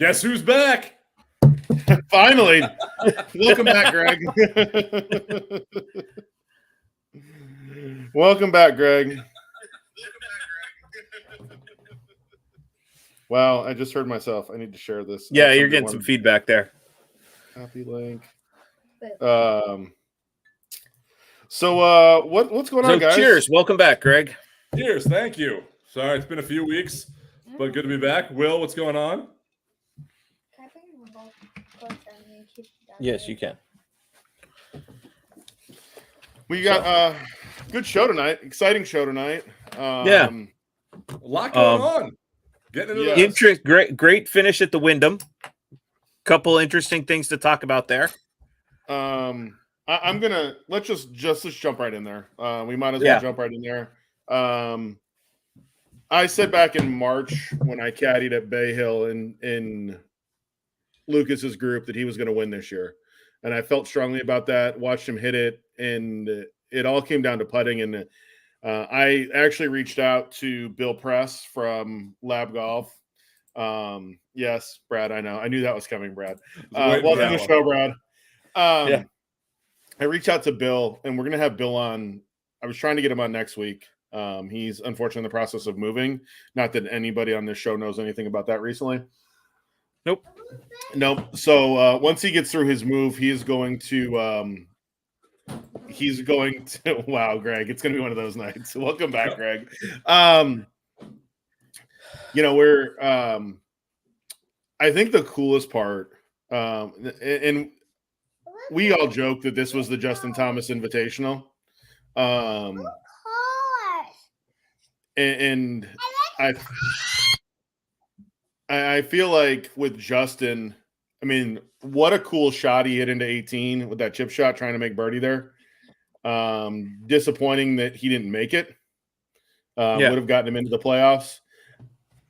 Guess who's back? Finally. Welcome back, Greg. Welcome back, Greg. Wow, I just heard myself. I need to share this. Yeah, you're getting some feedback there. Copy link. So what's going on, guys? Cheers. Welcome back, Greg. Cheers. Thank you. Sorry, it's been a few weeks, but good to be back. Will, what's going on? Yes, you can. We got good show tonight. Exciting show tonight. Yeah. A lot going on. Getting into that. Great finish at the Wyndham. Couple interesting things to talk about there. I'm gonna let's just jump right in there. We might as well jump right in there. I said back in March when I caddied at Bay Hill in Lucas's group that he was going to win this year, and I felt strongly about that. Watched him hit it, and it all came down to putting. And I actually reached out to Bill Press from Lab Golf. Yes, Brad, I know. I knew that was coming, Brad. Welcome to the show, Brad. I reached out to Bill, and we're going to have Bill on. I was trying to get him on next week. He's unfortunately in the process of moving. Not that anybody on this show knows anything about that recently. Nope. So once he gets through his move, he's going to wow, Greg, it's going to be one of those nights. Welcome back, Greg. We're I think the coolest part, and we all joke that this was the Justin Thomas Invitational. And I feel like with Justin, I mean, what a cool shot he hit into 18 with that chip shot trying to make birdie there. Disappointing that he didn't make it. Would have gotten him into the playoffs.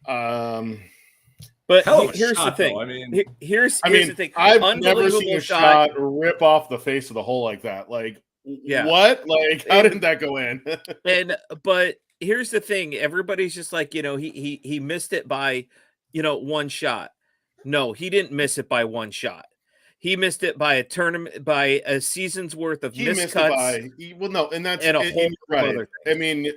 But here's the thing. Though. I mean, here's the thing. I've never seen a shot rip off the face of the hole like that. Like, what? Like, how did that go in? But here's the thing. Everybody's just like, he missed it by, one shot. No, he didn't miss it by one shot. He missed it by a tournament, by a season's worth of missed cuts. And a whole other thing. I mean,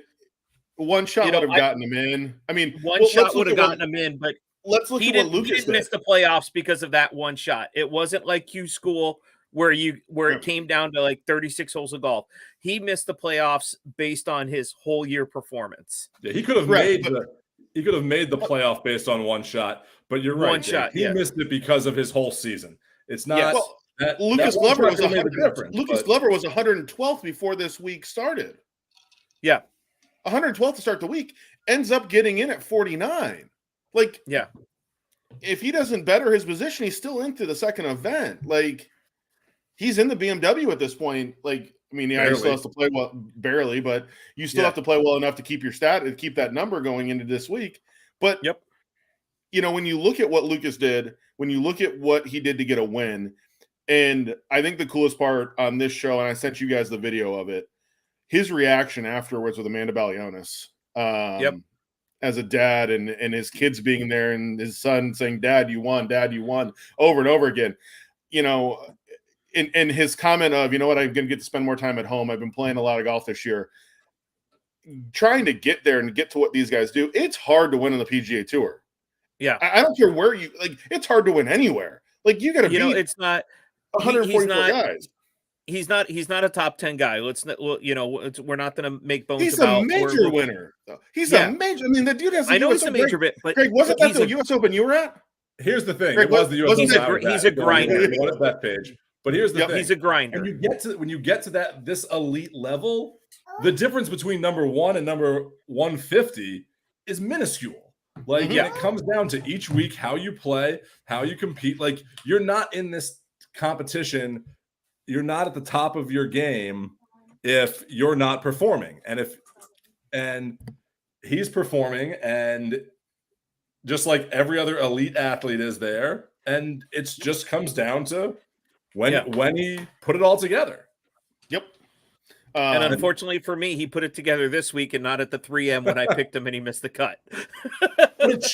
one shot would have gotten him in. I mean, one shot would have gotten him in, but let's look at what Lucas did. He didn't miss the playoffs because of that one shot. It wasn't like Q School where it came down to like 36 holes of golf. He missed the playoffs based on his whole year performance. Yeah, he could have made the playoff based on one shot, but you're right. One shot. He missed it because of his whole season. It's not. Lucas Glover was 112th before this week started. Yeah, 112th to start the week, ends up getting in at 49. Like, if he doesn't better his position, he's still into the second event. Like, he's in the BMW at this point. Like, I mean, he still has to play well, barely, but you still have to play well enough to keep your stat and keep that number going into this week. But when you look at what Lucas did, when you look at what he did to get a win, and I think the coolest part on this show, and I sent you guys the video of it, his reaction afterwards with Amanda Balionis. As a dad and his kids being there and his son saying, Dad, you won, over and over again. And his comment of, you know what, I'm going to get to spend more time at home. I've been playing a lot of golf this year. Trying to get there and get to what these guys do, it's hard to win on the PGA Tour. Yeah. I don't care where you – like, it's hard to win anywhere. Like, you got to beat it's not 144 guys. He's not a top 10 guy. We're not going to make bones he's about. He's a major winner. He's a major. I mean, the dude has. I know he's a major bit, but Greg, wasn't that the U.S. Open you were at? Here's the thing. Greg, it was the U.S. Open. He's a grinder. What is that page? But here's the thing. He's a grinder. When you get to this elite level, the difference between number 1 and number 150 is minuscule. Like, it comes down to each week how you play, how you compete. Like, you're not in this competition. You're not at the top of your game if you're not performing. And he's performing, and just like every other elite athlete is there, and it just comes down to when he put it all together. Yep. And unfortunately for me, he put it together this week and not at the 3M when I picked him and he missed the cut. But it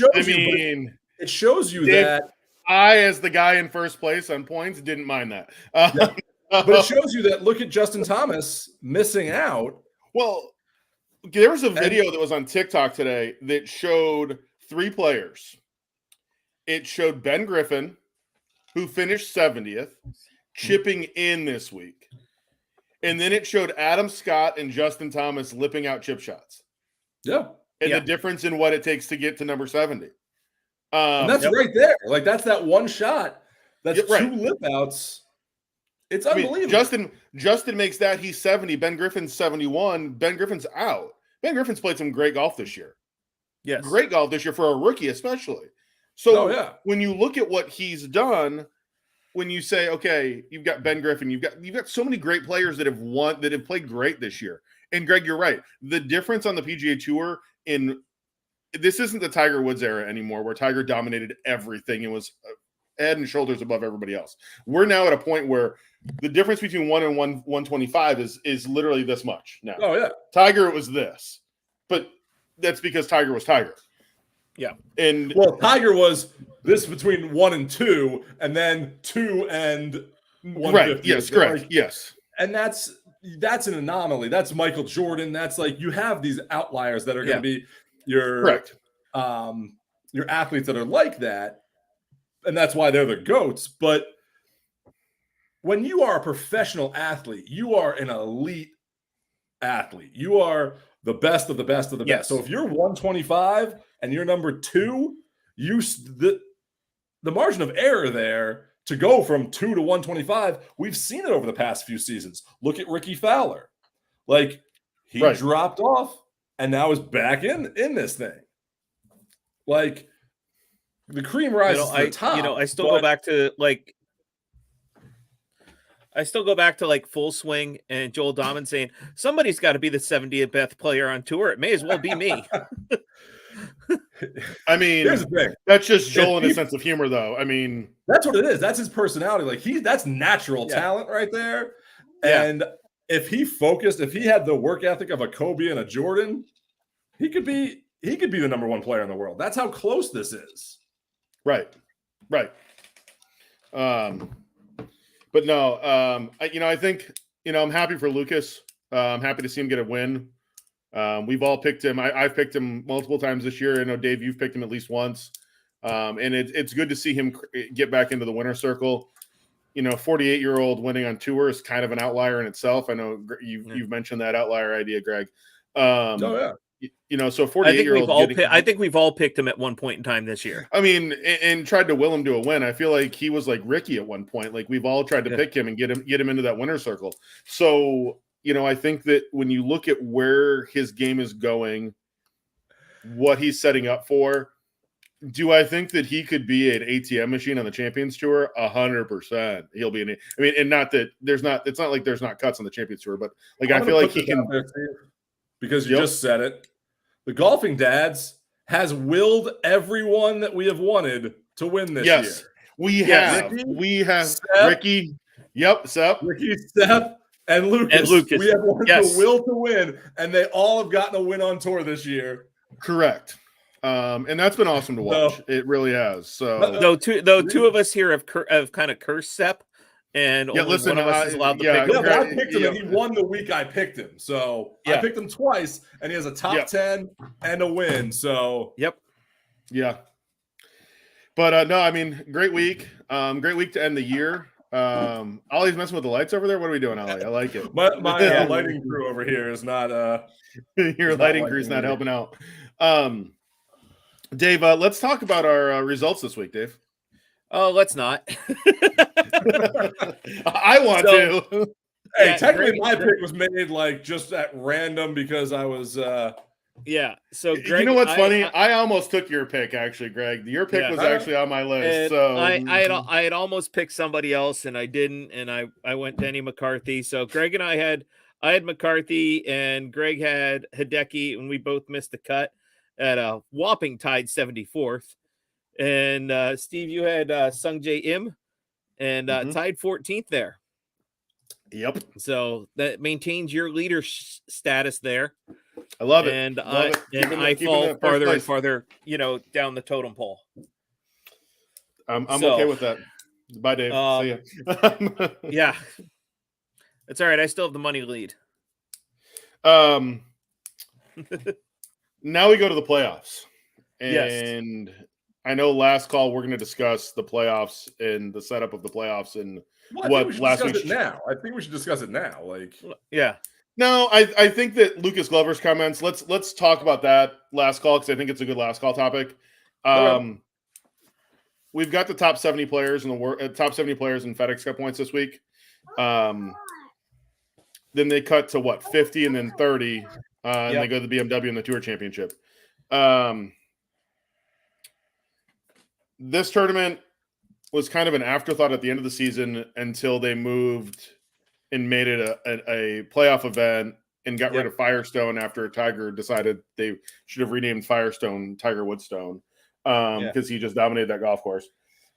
shows you that I, as the guy in first place on points, didn't mind that. Yeah. But it shows you that look at Justin Thomas missing out. Well, there was a video that was on TikTok today that showed 3 players. It showed Ben Griffin, who finished 70th, chipping in this week. And then it showed Adam Scott and Justin Thomas lipping out chip shots. Yeah. And the difference in what it takes to get to number 70. And that's right there. Like, that's that one shot. That's 2 lip outs. It's unbelievable. Justin makes that. He's 70. Ben Griffin's 71. Ben Griffin's out. Ben Griffin's played some great golf this year. Yes. Great golf this year for a rookie, especially. So when you look at what he's done, when you say, okay, you've got Ben Griffin, you've got so many great players that have played great this year. And Greg, you're right. The difference on the PGA Tour this isn't the Tiger Woods era anymore, where Tiger dominated everything and was head and shoulders above everybody else. We're now at a point where the difference between 1 and 125 is literally this much now. Oh yeah, Tiger was this, but that's because Tiger was Tiger. Yeah, and Tiger was this between 1 and 2, and then 2 and 150. Right? Yes, correct. Like, yes, and that's an anomaly. That's Michael Jordan. That's like you have these outliers that are going to be your athletes that are like that, and that's why they're the GOATs. But when you are a professional athlete, you are an elite athlete. You are the best of the best of the best. So if you're 125 and you're number 2, the margin of error there to go from 2 to 125, we've seen it over the past few seasons. Look at Ricky Fowler. Like, he dropped off and now is back in this thing. Like, the cream rises to the top. I still go back to Full Swing and Joel Dahman saying somebody's got to be the 70th best player on tour. It may as well be me. I mean, here's the thing. That's just Joel and his sense of humor, though. I mean, that's what it is. That's his personality. Like, that's natural talent right there. And if he focused, if he had the work ethic of a Kobe and a Jordan, he could be the number 1 player in the world. That's how close this is. Right. But no, I think, I'm happy for Lucas. I'm happy to see him get a win. We've all picked him. I've picked him multiple times this year. I know, Dave, you've picked him at least once. And it's good to see him get back into the winner's circle. 48-year-old winning on tour is kind of an outlier in itself. I know you've mentioned that outlier idea, Greg. So 48-year-old. I think we've all picked him at one point in time this year. I mean, and tried to will him to a win. I feel like he was like Ricky at one point. Like, we've all tried to pick him and get him into that winner's circle. So, I think that when you look at where his game is going, what he's setting up for, do I think that he could be an ATM machine on the Champions Tour? 100%. He'll be and not that it's not like there's not cuts on the Champions Tour, but like, I feel like he can. Because you just said it. The Golfing Dads has willed everyone that we have wanted to win this year. We have. We have Seth, Ricky. Yep, Seth. Ricky, Seth, and Lucas. We have one the will to win, and they all have gotten a win on tour this year. Correct. And that's been awesome to watch. It really has. So though two of us here have kind of cursed Sep, and only one of us is allowed to pick him. But I picked him, and he won the week I picked him. So I picked him twice, and he has a top 10 and a win. So yeah. But no, I mean, great week. Great week to end the year. Ollie's messing with the lights over there. What are we doing, Ollie? I like it. My lighting crew over here is not. Your lighting crew's not helping out. Dave, let's talk about our results this week, Dave. Oh, let's not. I want to. Hey, technically, my pick was made just at random because I was. So Greg, you know what's funny? I almost took your pick, actually, Greg. Your pick was actually on my list. So I had almost picked somebody else, and I didn't, and I went Denny McCarthy. So Greg and I had McCarthy, and Greg had Hideki, and we both missed the cut at a whopping tied 74th. And Steve, you had Sung Jae Im, and tied 14th there. Yep. So that maintains your leader status there. I love it. And I fall farther and farther, down the totem pole. I'm So, okay with that. Bye, Dave. See ya. Yeah. It's all right. I still have the money lead. Now we go to the playoffs. Yes. And I know last call we're going to discuss the playoffs and the setup of the playoffs and Well, I think what we should last discuss week's. it now. I think we should discuss it now. Like, Yeah. No, I think that Lucas Glover's comments. Let's talk about that last call because I think it's a good last call topic. Okay. We've got the top 70 players in the world, top 70 players in FedEx Cup points this week. Then they cut to what 50 and then 30, and they go to the BMW and the Tour Championship. This tournament was kind of an afterthought at the end of the season until they moved and made it a playoff event and got rid of Firestone after Tiger decided they should have renamed Firestone Tiger Woodstone because he just dominated that golf course.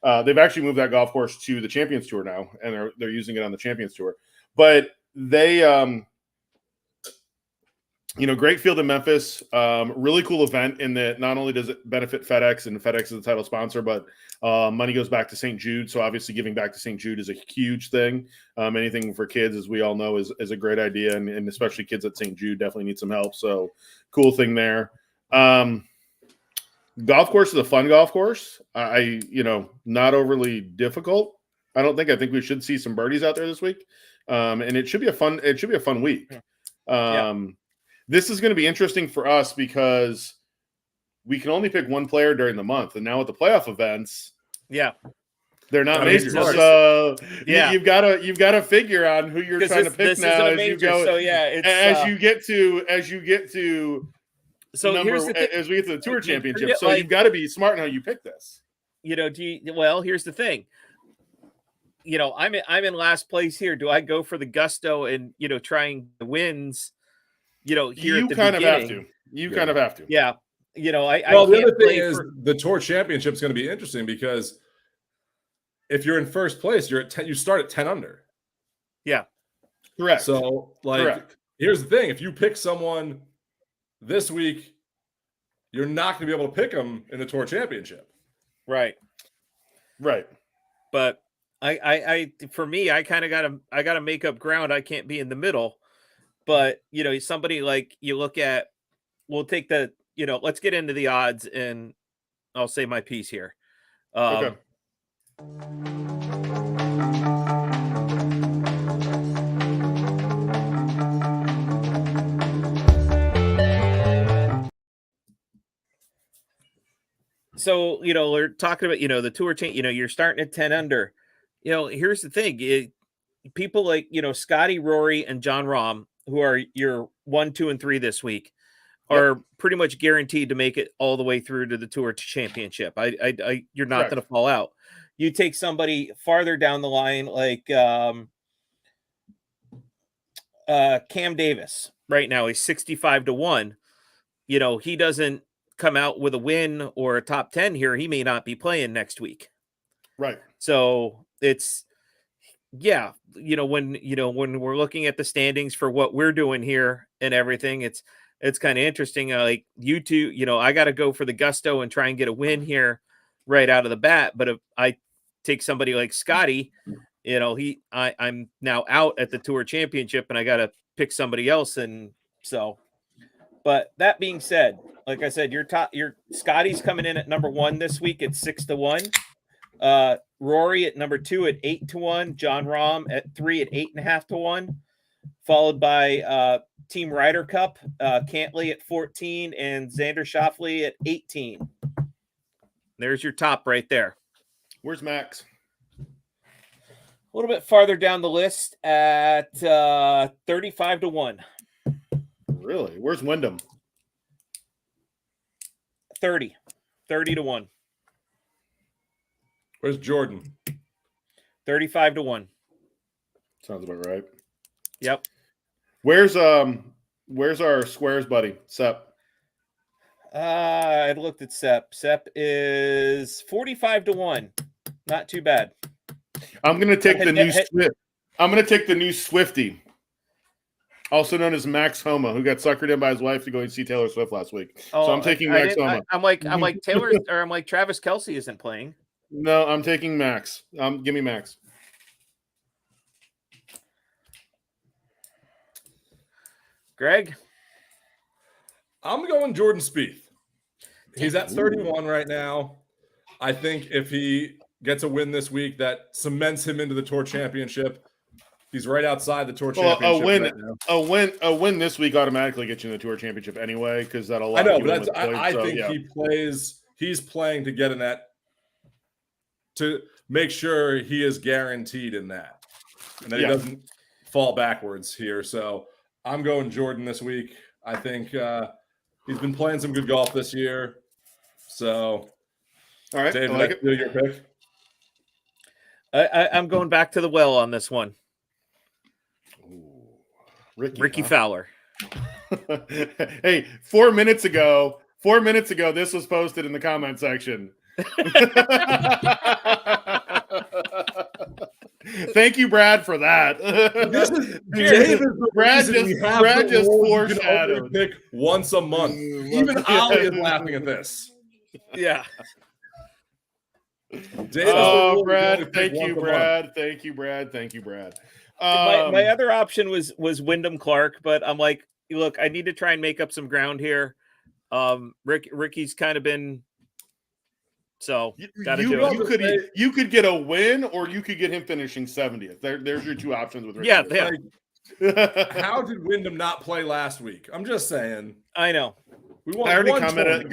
They've actually moved that golf course to the Champions Tour now, and they're using it on the Champions Tour. But they, great field in Memphis. Really cool event in that not only does it benefit FedEx, and FedEx is the title sponsor, but money goes back to St. Jude. So obviously giving back to St. Jude is a huge thing. Anything for kids, as we all know, is a great idea. And especially kids at St. Jude definitely need some help. So cool thing there. Golf course is a fun golf course. Not overly difficult. I think we should see some birdies out there this week. And it should be a fun week. This is going to be interesting for us because we can only pick one player during the month. And now with the playoff events, they're not majors. So you've got to figure on who you're trying to pick now as you go. So as you get to so number, as we get to the Tour Championship. So you've got to be smart in how you pick this. Here's the thing. I'm in last place here. Do I go for the gusto and trying the wins? Here you kind of have to. You kind of have to. Yeah. the other thing is the Tour Championship is going to be interesting because if you're in first place, you're at 10. You start at 10 under. Yeah. Correct. So, here's the thing: if you pick someone this week, you're not going to be able to pick them in the Tour Championship. Right. But for me, I kind of gotta make up ground. I can't be in the middle. But somebody like you look at, we'll take the let's get into the odds, and I'll say my piece here. Okay. So we're talking about the Tour chain. You're starting at 10 under. Here's the thing: people like Scotty, Rory, and John Rahm, who are your 1, 2, and 3 this week, are pretty much guaranteed to make it all the way through to the Tour Championship. You're not going to fall out. You take somebody farther down the line like Cam Davis. Right now, he's 65-1. He doesn't come out with a win or a top 10 here, he may not be playing next week. Right. So it's when we're looking at the standings for what we're doing here and everything, it's kind of interesting. Like you two, I got to go for the gusto and try and get a win here right out of the bat. But if I take somebody like Scotty, I'm now out at the Tour Championship and I got to pick somebody else. And so, but that being said, like I said, your Scotty's coming in at number 1 this week at 6-1. Rory at number 2 at 8-1. John Rahm at 3 at 8.5-1. Followed by Team Ryder Cup, Cantley at 14 and Xander Schauffele at 18. There's your top right there. Where's Max? A little bit farther down the list at 35-1. Really? Where's Wyndham? 30-1. Where's Jordan? 35-1. Sounds about right. Yep. Where's our squares buddy, Sep? I looked at Sep. Sep is 45-1. Not too bad. I'm gonna take the new Swift. I'm gonna take the new Swifty, also known as Max Homa, who got suckered in by his wife to go and see Taylor Swift last week. So I'm taking Max Homa. I'm like Taylor, or I'm like Travis Kelce isn't playing. No, I'm taking Max. Give me Max. Greg? I'm going Jordan Spieth. He's at 31 right now. I think if he gets a win this week, that cements him into the Tour Championship. He's right outside the Tour Championship right now. A win this week automatically gets you in the Tour Championship anyway, because that'll lock I know, you but in with points. I think he's playing to get in that, to make sure he is guaranteed in that, and that he doesn't fall backwards here. So I'm going Jordan this week. I think he's been playing some good golf this year. So, all right, Dave, I like it. Your pick? I'm going back to the well on this one. Ooh, Ricky Fowler. Hey, 4 minutes ago, this was posted in the comment section. Thank you, Brad, for that. Brad just foreshadowed. Pick once a month. Even Ollie is laughing at this. Yeah. Brad, thank you, Brad. My other option was Wyndham Clark, but I'm like, look, I need to try and make up some ground here. Ricky's kind of been you could get a win, or you could get him finishing 70th. There's your two options with Ricky. Yeah. How did Wyndham not play last week? I'm just saying. I know. I already commented.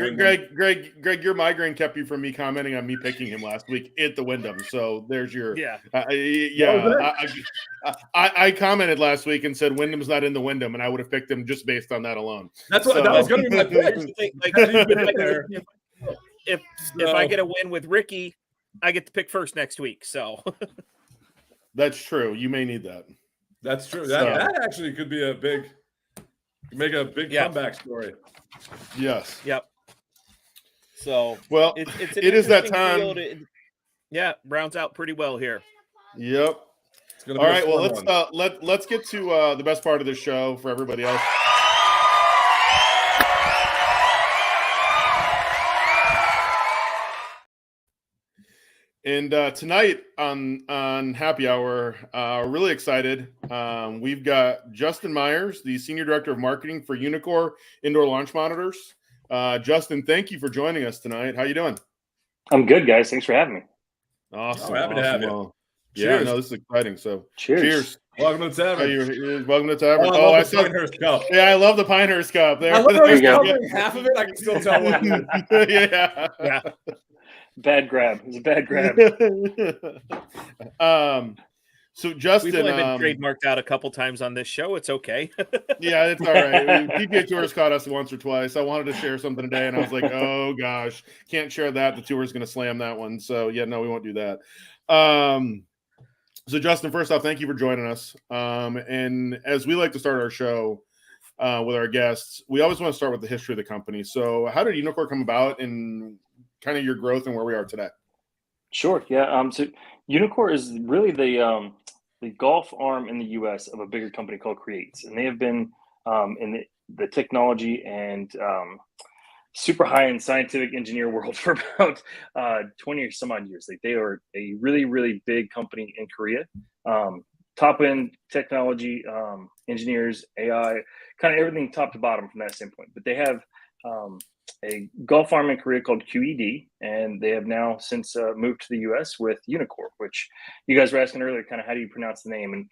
Greg, your migraine kept you from me commenting on me picking him last week at the Wyndham. So there's your I commented last week and said Wyndham's not in the Wyndham, and I would have picked him just based on that alone. That was going to be my pick. If I get a win with Ricky, I get to pick first next week. So that's true. You may need that. That's true. That actually could be make a big comeback story. Yes. Yep. So it is that time. rounds out pretty well here. Yep. All right. Well, let's get to the best part of the show for everybody else. And tonight on Happy Hour, really excited. We've got Justin Myers, the Senior Director of Marketing for Uneekor Indoor Launch Monitors. Justin, thank you for joining us tonight. How you doing? I'm good, guys. Thanks for having me. Awesome. Happy to have you. Well, cheers. This is exciting. So cheers. Welcome to Tavern. Welcome to Tavern. I saw Pinehurst Cup. Yeah, I love the Pinehurst Cup. I love how he's covering half of it. I can still tell what it is. Yeah. Bad grab. It was a bad grab. So Justin, we've only been trademarked out a couple times on this show. It's okay. Yeah, it's all right. PGA Tour's caught us once or twice. I wanted to share something today, and I was like, oh gosh, can't share that. The tour is going to slam that one. So yeah, no, we won't do that. So Justin, first off, thank you for joining us. And as we like to start our show with our guests, we always want to start with the history of the company. So how did Uneekor come about, and kind of your growth and where we are today? Sure. Yeah. So Uneekor is really the golf arm in the U.S. of a bigger company called Creates, and they have been in the technology and super high-end scientific engineer world for about 20 or some odd years. Like, they are a really, really big company in Korea. Top-end technology, engineers, AI, kind of everything top to bottom from that standpoint. But they have a golf farm in Korea called QED, and they have now since moved to the US with Uneekor, which you guys were asking earlier, kind of how do you pronounce the name? And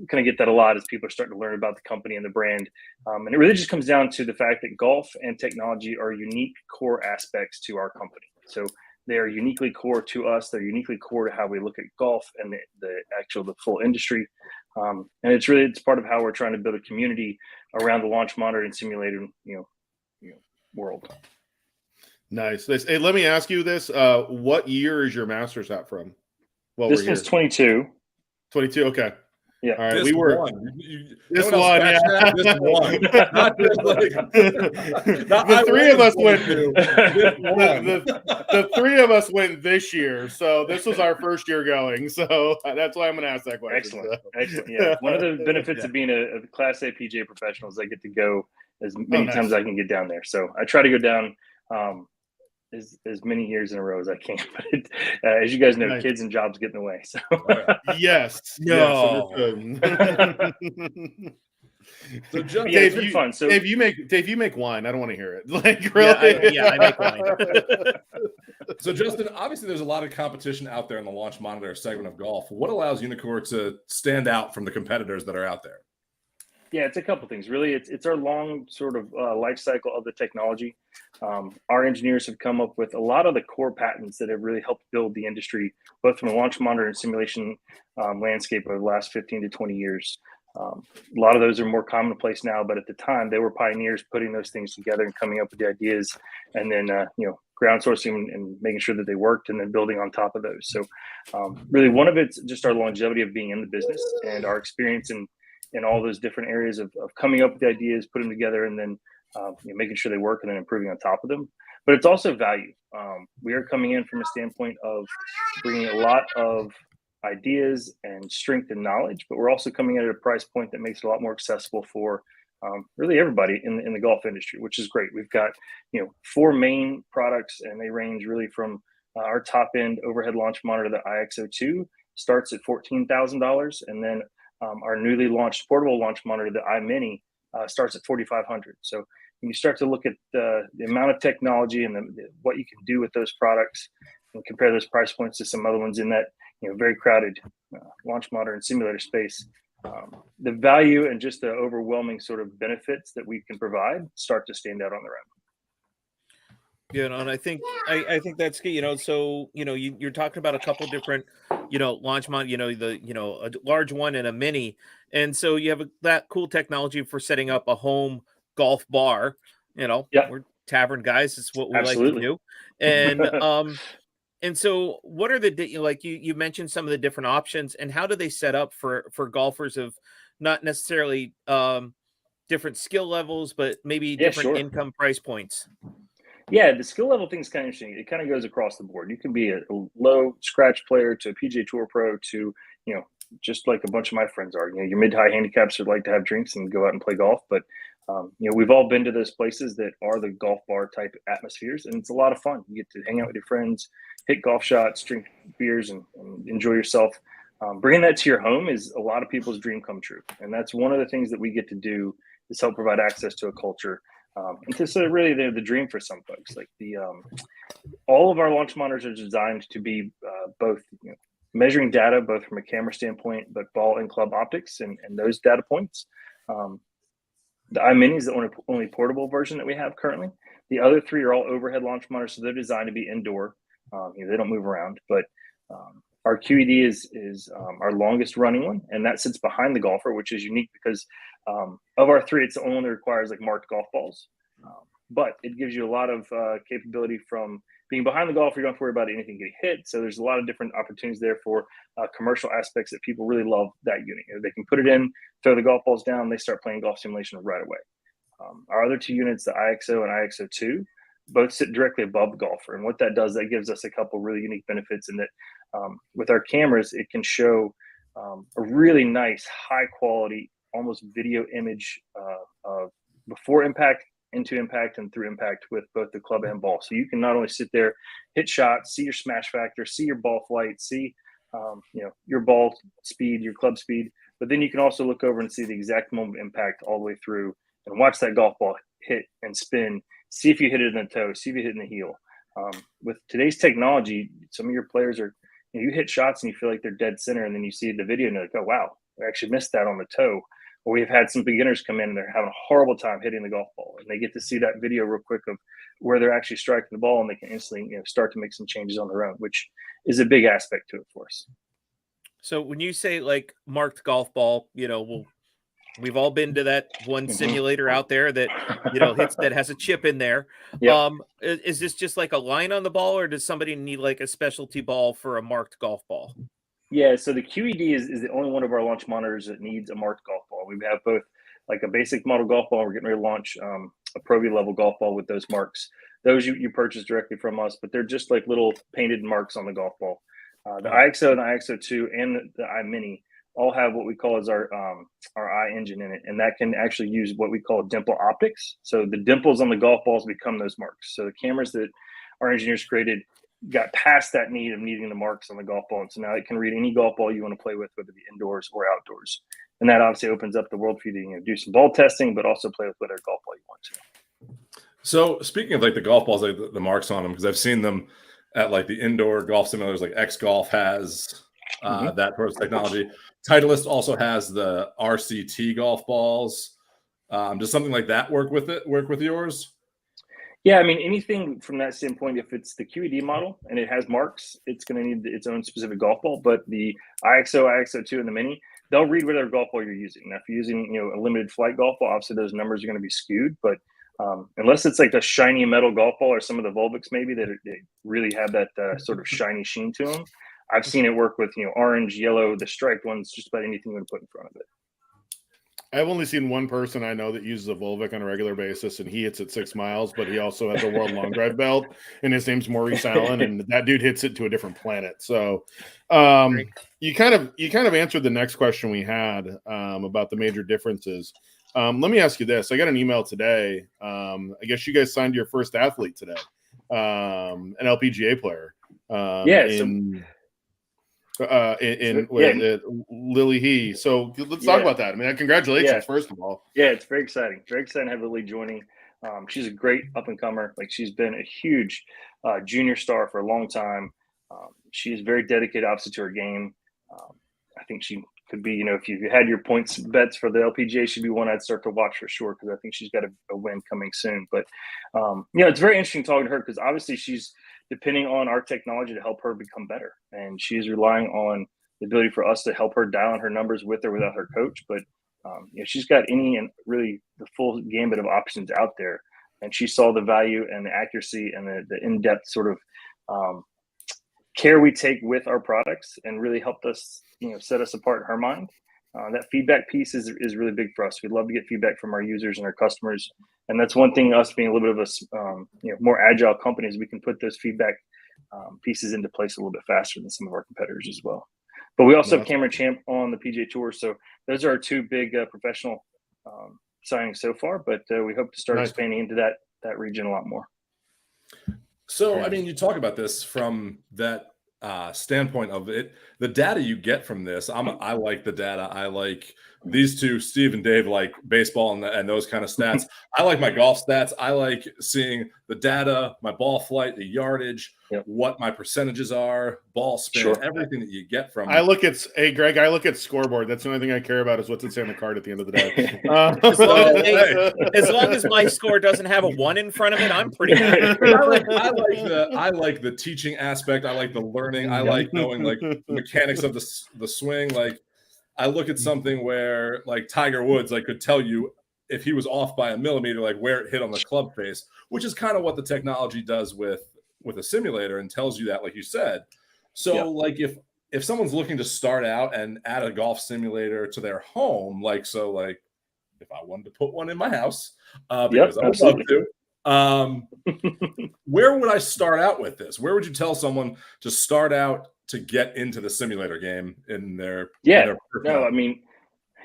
kind of get that a lot as people are starting to learn about the company and the brand. And it really just comes down to the fact that golf and technology are unique core aspects to our company. So they are uniquely core to us. They're uniquely core to how we look at golf and the full industry. And it's part of how we're trying to build a community around the launch monitor and simulator, world. Nice. Hey, let me ask you this. What year is your master's hat from? Well, this was 22. 22. Okay. Yeah. All right. This we were one. This one. Yeah. This one. Not just like the three of us went. The three of us went this year, so this was our first year going. So that's why I'm going to ask that question. Excellent. Yeah. One of the benefits of being a Class A PGA professional is I get to go as many times as I can get down there. So I try to go down as many years in a row as I can. But as you guys know, Nice. kids and jobs get in the way. So Yes. No. Understood. So just yeah, it's Dave, been fun. So Dave, you make wine. I don't want to hear it. Like really? Yeah, I make wine. So Justin, obviously there's a lot of competition out there in the launch monitor segment of golf. What allows Uneekor to stand out from the competitors that are out there? yeah, it's a couple things. Really, it's our long sort of life cycle of the technology. Our engineers have come up with a lot of the core patents that have really helped build the industry, both from the launch monitor and simulation landscape over the last 15 to 20 years. A lot of those are more commonplace now, but at the time they were pioneers putting those things together and coming up with the ideas, and then ground sourcing and making sure that they worked, and then building on top of those. So really, one of it's just our longevity of being in the business and our experience in all those different areas of coming up with the ideas, putting them together, and then making sure they work, and then improving on top of them. But it's also value. We are coming in from a standpoint of bringing a lot of ideas and strength and knowledge, but we're also coming in at a price point that makes it a lot more accessible for really everybody in the golf industry, which is great. We've got 4 main products, and they range really from our top end overhead launch monitor, the IXO2, starts at $14,000, and then our newly launched portable launch monitor, the iMini, starts at $4,500. So when you start to look at the amount of technology and what you can do with those products, and compare those price points to some other ones in that very crowded launch monitor and simulator space, the value and just the overwhelming sort of benefits that we can provide start to stand out on their own. And I think that's good. So you're talking about a couple different launch mod, a large one and a mini, and so you have that cool technology for setting up a home golf bar. We're Tavern guys. It's what we Absolutely. like to do. And so what are you mentioned some of the different options, and how do they set up for golfers of not necessarily different skill levels, but maybe different income price points? Yeah, the skill level thing is kind of interesting. It kind of goes across the board. You can be a low scratch player to a PGA Tour pro to, just like a bunch of my friends are. Your mid-high handicaps would like to have drinks and go out and play golf. But, we've all been to those places that are the golf bar type atmospheres, and it's a lot of fun. You get to hang out with your friends, hit golf shots, drink beers, and enjoy yourself. Bringing that to your home is a lot of people's dream come true. And that's one of the things that we get to do, is help provide access to a culture. And so really the dream for some folks. Like all of our launch monitors are designed to be both measuring data, both from a camera standpoint, but ball and club optics and those data points. The iMini is the only portable version that we have currently. The other 3 are all overhead launch monitors, so they're designed to be indoor. They don't move around. But our QED is our longest running one, and that sits behind the golfer, which is unique because of our 3, it's the only one that requires marked golf balls. But it gives you a lot of capability from being behind the golfer. You don't have to worry about anything getting hit. So there's a lot of different opportunities there for commercial aspects that people really love that unit. They can put it in, throw the golf balls down, they start playing golf simulation right away. Our other 2 units, the IXO and IXO2, both sit directly above the golfer. And what that does, that gives us a couple really unique benefits in that with our cameras, it can show a really nice, high quality, almost video image of before impact, into impact, and through impact with both the club and ball. So you can not only sit there, hit shots, see your smash factor, see your ball flight, see your ball speed, your club speed, but then you can also look over and see the exact moment of impact all the way through and watch that golf ball hit and spin, see if you hit it in the toe, see if you hit it in the heel. With today's technology, some of your players are, you hit shots and you feel like they're dead center, and then you see the video and you're like, oh, wow, I actually missed that on the toe. Or we've had some beginners come in and they're having a horrible time hitting the golf ball, and they get to see that video real quick of where they're actually striking the ball, and they can instantly start to make some changes on their own, which is a big aspect to it for us. So when you say marked golf ball, we've all been to that one simulator out there that hits that has a chip in there. Yep. Is this just like a line on the ball, or does somebody need a specialty ball for a marked golf ball? Yeah, so the QED is the only one of our launch monitors that needs a marked golf ball. We have both a basic model golf ball. We're getting ready to launch a Pro V level golf ball with those marks. Those you purchase directly from us, but they're just like little painted marks on the golf ball. The IXO and the IXO2 and the iMini all have what we call as our eye engine in it, and that can actually use what we call dimple optics. So the dimples on the golf balls become those marks. So the cameras that our engineers got past that need of needing the marks on the golf ball. And so now it can read any golf ball you want to play with, whether it be indoors or outdoors. And that obviously opens up the world for you to do some ball testing, but also play with whatever golf ball you want to. So speaking of like the golf balls, like the marks on them, because I've seen them at like the indoor golf simulators, like X Golf has that sort of technology. Titleist also has the RCT golf balls. Does something like that work with yours? Yeah, I mean, anything from that standpoint, if it's the QED model and it has marks, it's going to need its own specific golf ball. But the IXO, IXO2, and the Mini, they'll read whatever golf ball you're using. Now, if you're using, a limited flight golf ball, obviously those numbers are going to be skewed. But unless it's like the shiny metal golf ball or some of the Volvics maybe that they really have that sort of shiny sheen to them, I've seen it work with, orange, yellow, the striped ones, just about anything you want to put in front of it. I've only seen one person I know that uses a Volvic on a regular basis, and he hits it 6 miles, but he also has a world long drive belt, and his name's Maurice Allen, and that dude hits it to a different planet. So you kind of answered the next question we had about the major differences. Let me ask you this. I got an email today. I guess you guys signed your first athlete today, an LPGA player. Lily He. So let's talk about that. I mean, congratulations, first of all. Yeah, it's very exciting. Very exciting to have Lily joining. She's a great up and comer. Like, she's been a huge junior star for a long time. She is very dedicated, obviously, to her game. I think she could be, if you had your points bets for the LPGA, she'd be one I'd start to watch for sure, because I think she's got a win coming soon. But it's very interesting talking to her, because obviously she's depending on our technology to help her become better, and she's relying on the ability for us to help her dial in her numbers with or without her coach. But she's got any and really the full gambit of options out there, and she saw the value and the accuracy and the in-depth sort of care we take with our products, and really helped us set us apart in her mind. That feedback piece is really big for us. We'd love to get feedback from our users and our customers. And that's one thing, us being a little bit of a more agile company, is we can put those feedback pieces into place a little bit faster than some of our competitors as well. But we also have Cameron Champ on the PGA Tour. So those are our two big professional signings so far. But we hope to start expanding into that region a lot more. So, I mean, you talk about this from that standpoint of it, the data you get from this. I like the data. I like these two, Steve and Dave, like baseball and those kind of stats. I like my golf stats. I like seeing the data, my ball flight, the yardage, what my percentages are, ball spin, everything that you get from. Greg, I look at scoreboard. That's the only thing I care about, is what's inside the card at the end of the day. As long as my score doesn't have a 1 in front of it, I'm pretty happy. I like the teaching aspect. I like the learning. I like knowing like the mechanics of the swing. Like, I look at something where like Tiger Woods could tell you if he was off by a millimeter, like where it hit on the club face, which is kind of what the technology does with a simulator, and tells you that, like you said. So like if someone's looking to start out and add a golf simulator to their home, like if I wanted to put one in my house, because I would love to, where would I start out with this? Where would you tell someone to start out to get into the simulator game in their I mean,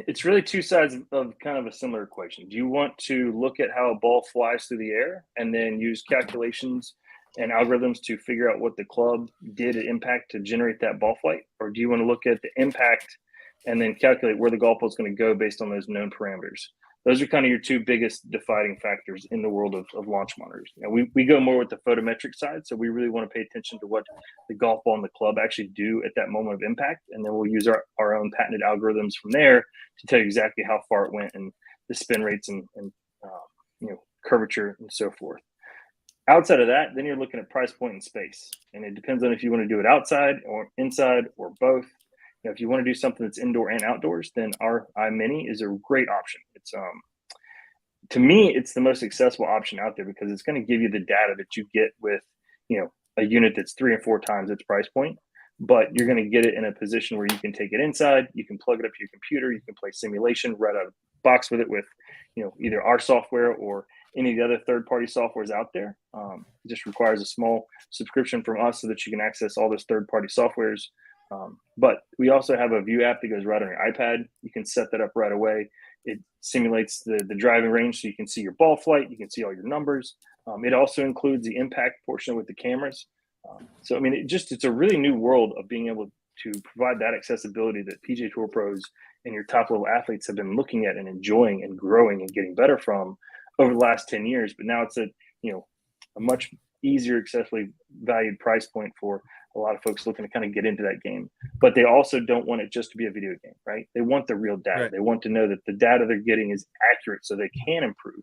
it's really two sides of kind of a similar equation. Do you want to look at how a ball flies through the air and then use calculations and algorithms to figure out what the club did at impact to generate that ball flight? Or do you want to look at the impact and then calculate where the golf ball is going to go based on those known parameters? Those are kind of your two biggest defining factors in the world of launch monitors. We go more with the photometric side, so we really want to pay attention to what the golf ball and the club actually do at that moment of impact, and then we'll use our own patented algorithms from there to tell you exactly how far it went and the spin rates and curvature and so forth. Outside of that, then you're looking at price point and space, and it depends on if you want to do it outside or inside or both. If you want to do something that's indoor and outdoors, then our iMini is a great option. It's to me, it's the most accessible option out there, because it's going to give you the data that you get with a unit that's 3 or 4 times its price point, but you're going to get it in a position where you can take it inside, you can plug it up to your computer, you can play simulation right out of the box with it, with either our software or any of the other third-party softwares out there. It just requires a small subscription from us so that you can access all those third-party softwares. But we also have a view app that goes right on your iPad. You can set that up right away. It simulates the driving range, so you can see your ball flight, you can see all your numbers. It also includes the impact portion with the cameras. So, I mean, it's a really new world of being able to provide that accessibility that PGA Tour pros and your top level athletes have been looking at and enjoying and growing and getting better from over the last 10 years. But now it's a much easier, accessibly valued price point for a lot of folks looking to kind of get into that game. But they also don't want it just to be a video game, right? They want the real data. Right. They want to know that the data they're getting is accurate so they can improve.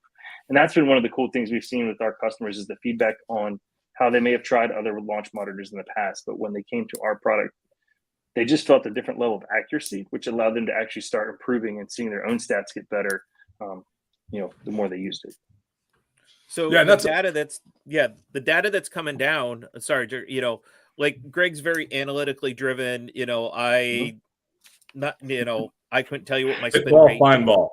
And that's been one of the cool things we've seen with our customers is the feedback on how they may have tried other launch monitors in the past. But when they came to our product, they just felt a different level of accuracy, which allowed them to actually start improving and seeing their own stats get better, the more they used it. So Yeah, the data that's coming down. Sorry, like Greg's very analytically driven. I couldn't tell you what my spin rate. Fine ball.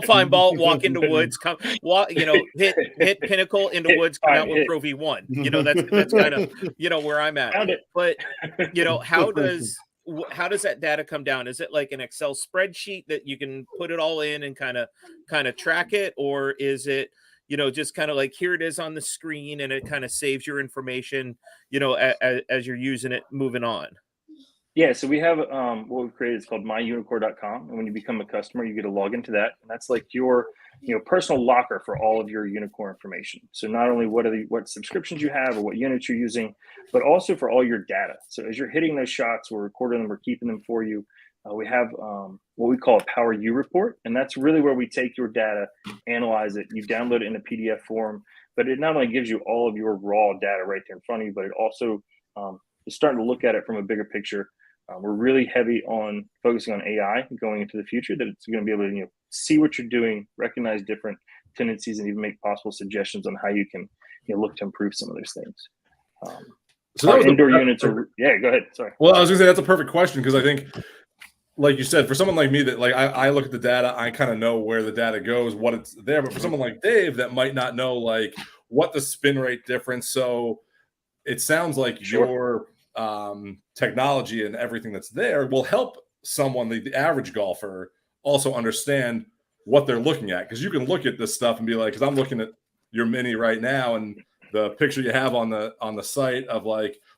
Fine ball. Walk into woods. Hit pinnacle into woods. Come out with Pro V1. That's kind of where I'm at. Found it. But how does that data come down? Is it like an Excel spreadsheet that you can put it all in and kind of track it, or is it just kind of like here it is on the screen and it kind of saves your information as you're using it moving on? Yeah, so we have what we've created is called myuneekor.com, and when you become a customer, you get to log into that, and that's like your personal locker for all of your Uneekor information. So not only what subscriptions you have or what units you're using, but also for all your data. So as you're hitting those shots, we're recording them, we're keeping them for you. We have what we call a Power U report, and that's really where we take your data, analyze it, you download it in a PDF form, but it not only gives you all of your raw data right there in front of you, but it also is starting to look at it from a bigger picture. We're really heavy on focusing on AI going into the future, that it's going to be able to see what you're doing, recognize different tendencies, and even make possible suggestions on how you can look to improve some of those things. So that was indoor units are go ahead. Sorry. Well, I was going to say that's a perfect question because I think, like you said, for someone like me that I look at the data, I kind of know where the data goes, what it's there. But for someone like Dave that might not know what the spin rate difference. So it sounds like your technology and everything that's there will help someone, the average golfer, also understand what they're looking at. Because you can look at this stuff and be like, because I'm looking at your mini right now, and the picture you have on the site of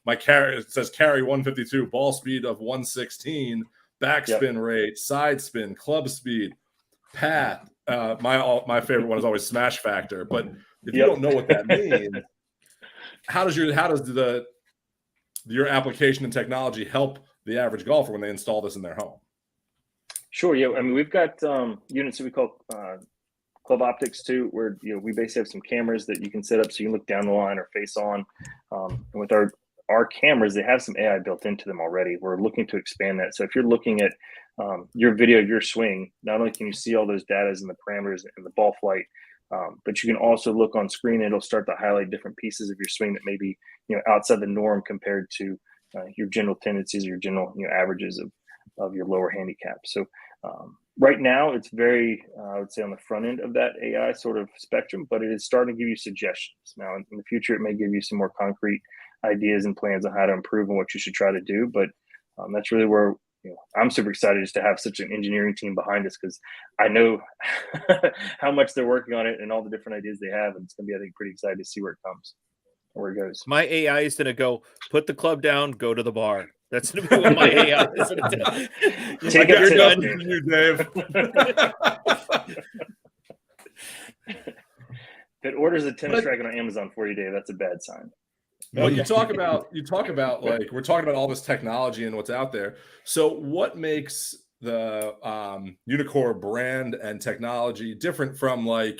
my carry, it says carry 152, ball speed of 116, backspin rate, side spin, club speed, path. My favorite one is always smash factor. But if you don't know what that means, how does your application and technology help the average golfer when they install this in their home? Sure. Yeah. I mean, we've got units that we call Club Optics too, where we basically have some cameras that you can set up so you can look down the line or face on. And with our cameras, they have some AI built into them already. We're looking to expand that. So if you're looking at your video of your swing, not only can you see all those data and the parameters and the ball flight, but you can also look on screen. It'll start to highlight different pieces of your swing that may be outside the norm compared to your general tendencies or your general averages of your lower handicap. So right now it's very I would say on the front end of that AI sort of spectrum, but it is starting to give you suggestions. Now in the future it may give you some more concrete ideas and plans on how to improve and what you should try to do, but that's really where I'm super excited just to have such an engineering team behind us, because I know how much they're working on it and all the different ideas they have, and it's going to be, I think, pretty excited to see where it comes, where it goes. My AI is going to go put the club down, go to the bar. That's going to be what my AI is going to do. Take it done for you, Dave. If it orders a tennis racket on Amazon for you, Dave, that's a bad sign. Well, you talk about we're talking about all this technology and what's out there. So what makes the Uneekor brand and technology different from a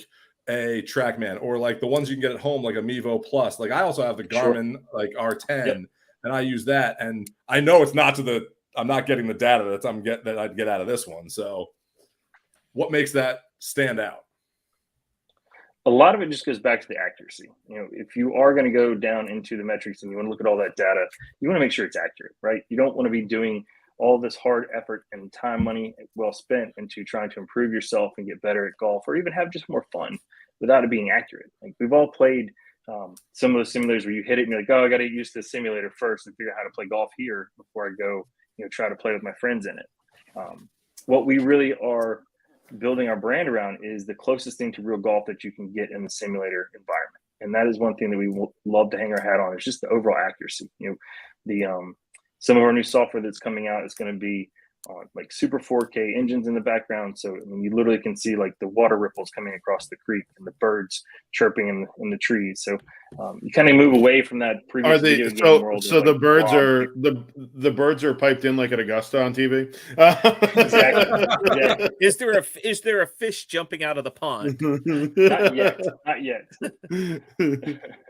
TrackMan or the ones you can get at home, like a Mevo Plus? I also have the Garmin R10, and I use that, and I know it's not I'm not getting the data that I'd get out of this one. So what makes that stand out? A lot of it just goes back to the accuracy. If you are going to go down into the metrics and you want to look at all that data, you want to make sure it's accurate, right? You don't want to be doing all this hard effort and time, money well spent into trying to improve yourself and get better at golf, or even have just more fun without it being accurate. We've all played some of those simulators where you hit it and you're like, oh, I got to use the simulator first and figure out how to play golf here before I go, try to play with my friends in it. What we really are building our brand around is the closest thing to real golf that you can get in the simulator environment. And that is one thing that we love to hang our hat on. It's just the overall accuracy. Some of our new software that's coming out is going to be like super 4K engines in the background. So I mean, you literally can see like the water ripples coming across the creek and the birds chirping in the trees. So you kind of move away from that previous video game world. So the birds are the birds are piped in like at Augusta on TV. Exactly. Is there a fish jumping out of the pond? Not yet.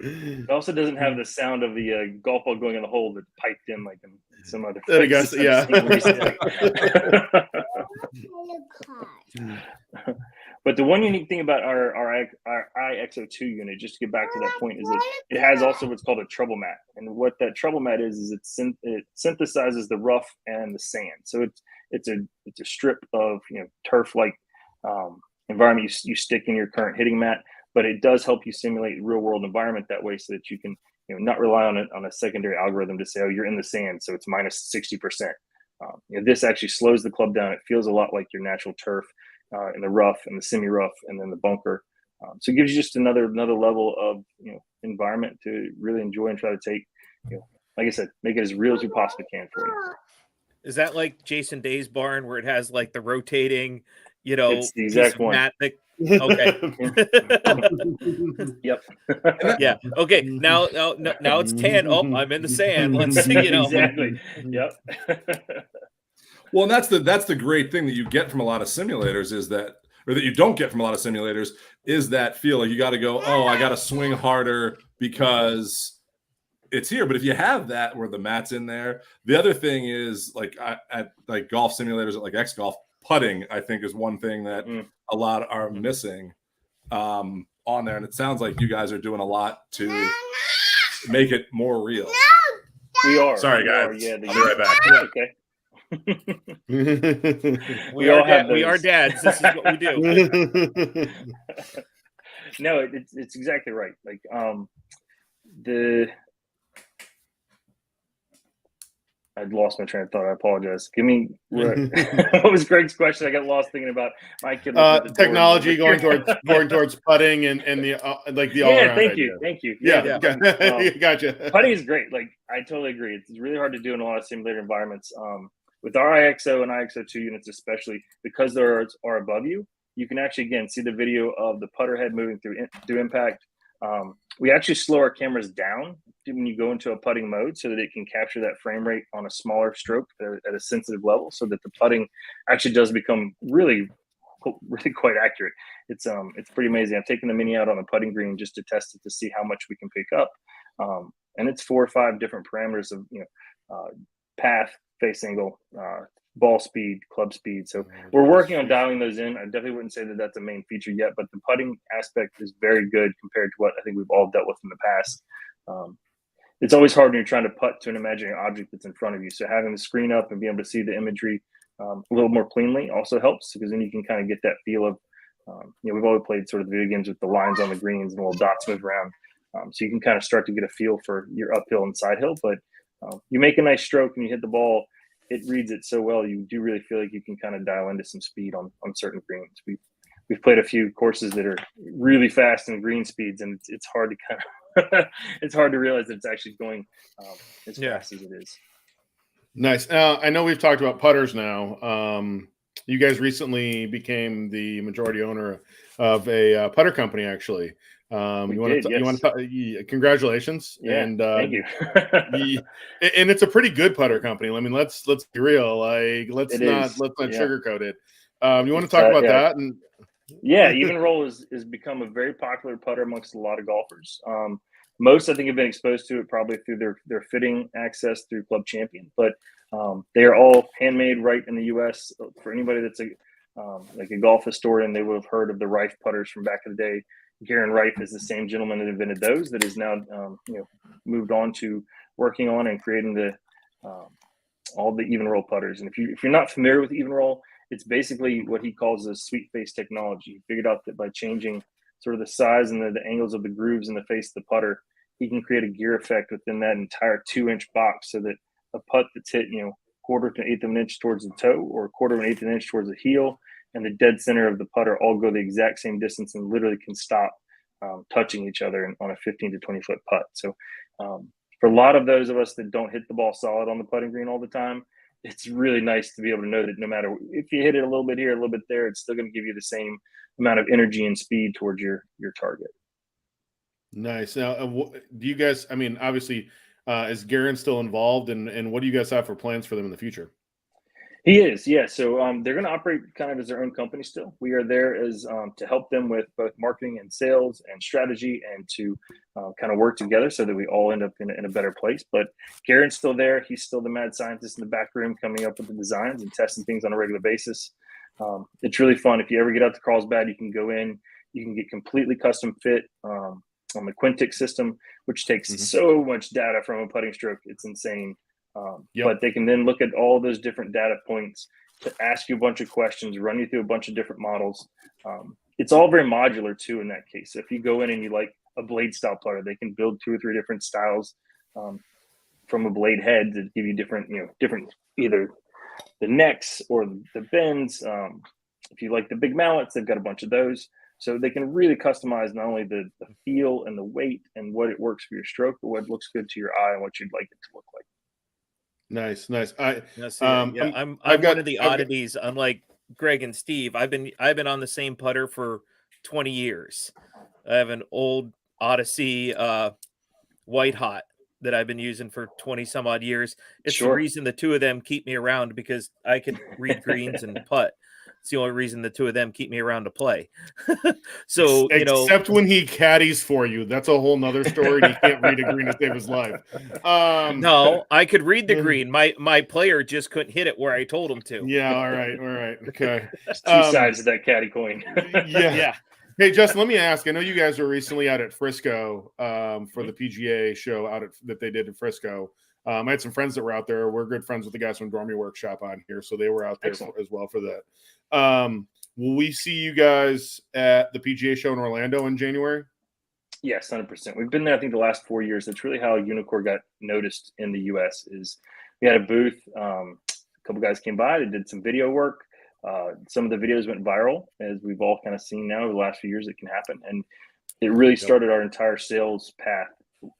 It also doesn't have the sound of the golf ball going in the hole that's piped in like in some other places. But the one unique thing about our IXO2 unit, just to get back to that point, is that it has also what's called a treble mat. And what that treble mat is it synthesizes the rough and the sand. So it's a strip of turf-like environment you stick in your current hitting mat, but it does help you simulate real world environment that way, so that you can not rely on a secondary algorithm to say, oh, you're in the sand, so it's minus 60%. This actually slows the club down. It feels a lot like your natural turf in the rough and the semi-rough and then the bunker. So it gives you just another level of environment to really enjoy and try to take, like I said, make it as real as we possibly can for you. Is that like Jason Day's barn where it has like the rotating, it's the exact one. Mat that, okay. Yep. Yeah. Okay. Now it's tan. Oh, I'm in the sand. Let's see. Exactly. Yep. Well, and that's the great thing that you get from a lot of simulators that you don't get from a lot of simulators is that feel like you got to go, oh, I got to swing harder because it's here. But if you have that where the mat's in there, the other thing is like at like golf simulators at like X Golf, putting I think is one thing that a lot are missing on there, and it sounds like you guys are doing a lot to make it more real. We are. Sorry, guys. I'll be right back. Yeah, okay. we are dads. This is what we do. No, it's exactly right. Like I'd lost my train of thought. I apologize. Give me what was Greg's question? I got lost thinking about my kid. Technology going towards putting and the all thank you. Yeah. Gotcha. Putting is great. Like I totally agree. It's really hard to do in a lot of simulator environments. With our IXO and IXO2 units, especially because they are above you, you can actually again see the video of the putter head moving through impact. We actually slow our cameras down when you go into a putting mode so that it can capture that frame rate on a smaller stroke at a sensitive level, so that the putting actually does become really quite accurate. It's pretty amazing. I've taken the mini out on a putting green just to test it to see how much we can pick up, and it's 4 or 5 different parameters of path, face angle, ball speed, club speed. So we're working on dialing those in. I definitely wouldn't say that that's a main feature yet, but the putting aspect is very good compared to what I think we've all dealt with in the past. It's always hard when you're trying to putt to an imaginary object that's in front of you. So having the screen up and being able to see the imagery a little more cleanly also helps, because then you can kind of get that feel of, we've always played sort of the video games with the lines on the greens and the little dots move around. So you can kind of start to get a feel for your uphill and side hill, but you make a nice stroke and you hit the ball, it reads it so well. You do really feel like you can kind of dial into some speed on certain greens. We've played a few courses that are really fast in green speeds, and it's hard to kind of it's hard to realize that it's actually going as fast as it is. Nice. I know we've talked about putters now. You guys recently became the majority owner of a putter company, actually. Congratulations. Yeah, and thank you. And it's a pretty good putter company. I mean, let's be real. Like, let's not sugarcoat it. You want to talk about that? And Even Roll has become a very popular putter amongst a lot of golfers. Most, I think, have been exposed to it probably through their fitting access through Club Champion, but they are all handmade right in the U.S. For anybody that's like a golf historian, they would have heard of the Rife putters from back in the day. Garen Rife is the same gentleman that invented those, that is now moved on to working on and creating all the even roll putters. And if you're not familiar with even roll, it's basically what he calls a sweet face technology. He figured out that by changing sort of the size and the angles of the grooves in the face of the putter, he can create a gear effect within that entire 2-inch box, so that a putt that's hit 1/4 to 1/8 of an inch towards the toe, or 1/4 of an 1/8 of an inch towards the heel, and the dead center of the putter all go the exact same distance and literally can stop touching each other on a 15 to 20 foot putt. So for a lot of those of us that don't hit the ball solid on the putting green all the time, it's really nice to be able to know that no matter if you hit it a little bit here, a little bit there, it's still going to give you the same amount of energy and speed towards your target. Nice. Now, do you guys, I mean, obviously, is Garen still involved, and what do you guys have for plans for them in the future? He is, yeah. So they're going to operate kind of as their own company still. We are there as to help them with both marketing and sales and strategy, and to kind of work together so that we all end up in a better place. But Garen's still there. He's still the mad scientist in the back room, coming up with the designs and testing things on a regular basis. It's really fun. If you ever get out to Carlsbad, you can go in. You can get completely custom fit on the Quintic system, which takes so much data from a putting stroke. It's insane. But they can then look at all those different data points to ask you a bunch of questions, run you through a bunch of different models. It's all very modular too in that case. So if you go in and you like a blade style putter, they can build 2 or 3 different styles from a blade head to give you different either the necks or the bends. If you like the big mallets, they've got a bunch of those. So they can really customize not only the feel and the weight and what it works for your stroke, but what looks good to your eye and what you'd like it to look like. Nice. I'm one of the oddities. Unlike Greg and Steve, I've been on the same putter for 20 years. I have an old Odyssey White Hot that I've been using for 20 some odd years. It's the reason the two of them keep me around, because I can read greens and putt. It's the only reason the two of them keep me around to play. So, except when he caddies for you, that's a whole nother story. He can't read a green to save his life. No, I could read the green. My player just couldn't hit it where I told him to. Yeah. All right. Okay. There's 2 sides of that caddy coin. Yeah. Hey, Justin, let me ask. I know you guys were recently out at Frisco for the PGA show that they did in Frisco. I had some friends that were out there. We're good friends with the guys from Dormy Workshop on here, so they were out there as well for that. Will we see you guys at the PGA show in Orlando in January? Yes, 100%. We've been there, I think, the last 4 years. That's really how Uneekor got noticed in the U.S. is we had a booth. A couple guys came by. They did some video work. Some of the videos went viral, as we've all kind of seen now over the last few years. It can happen. And it really started our entire sales path,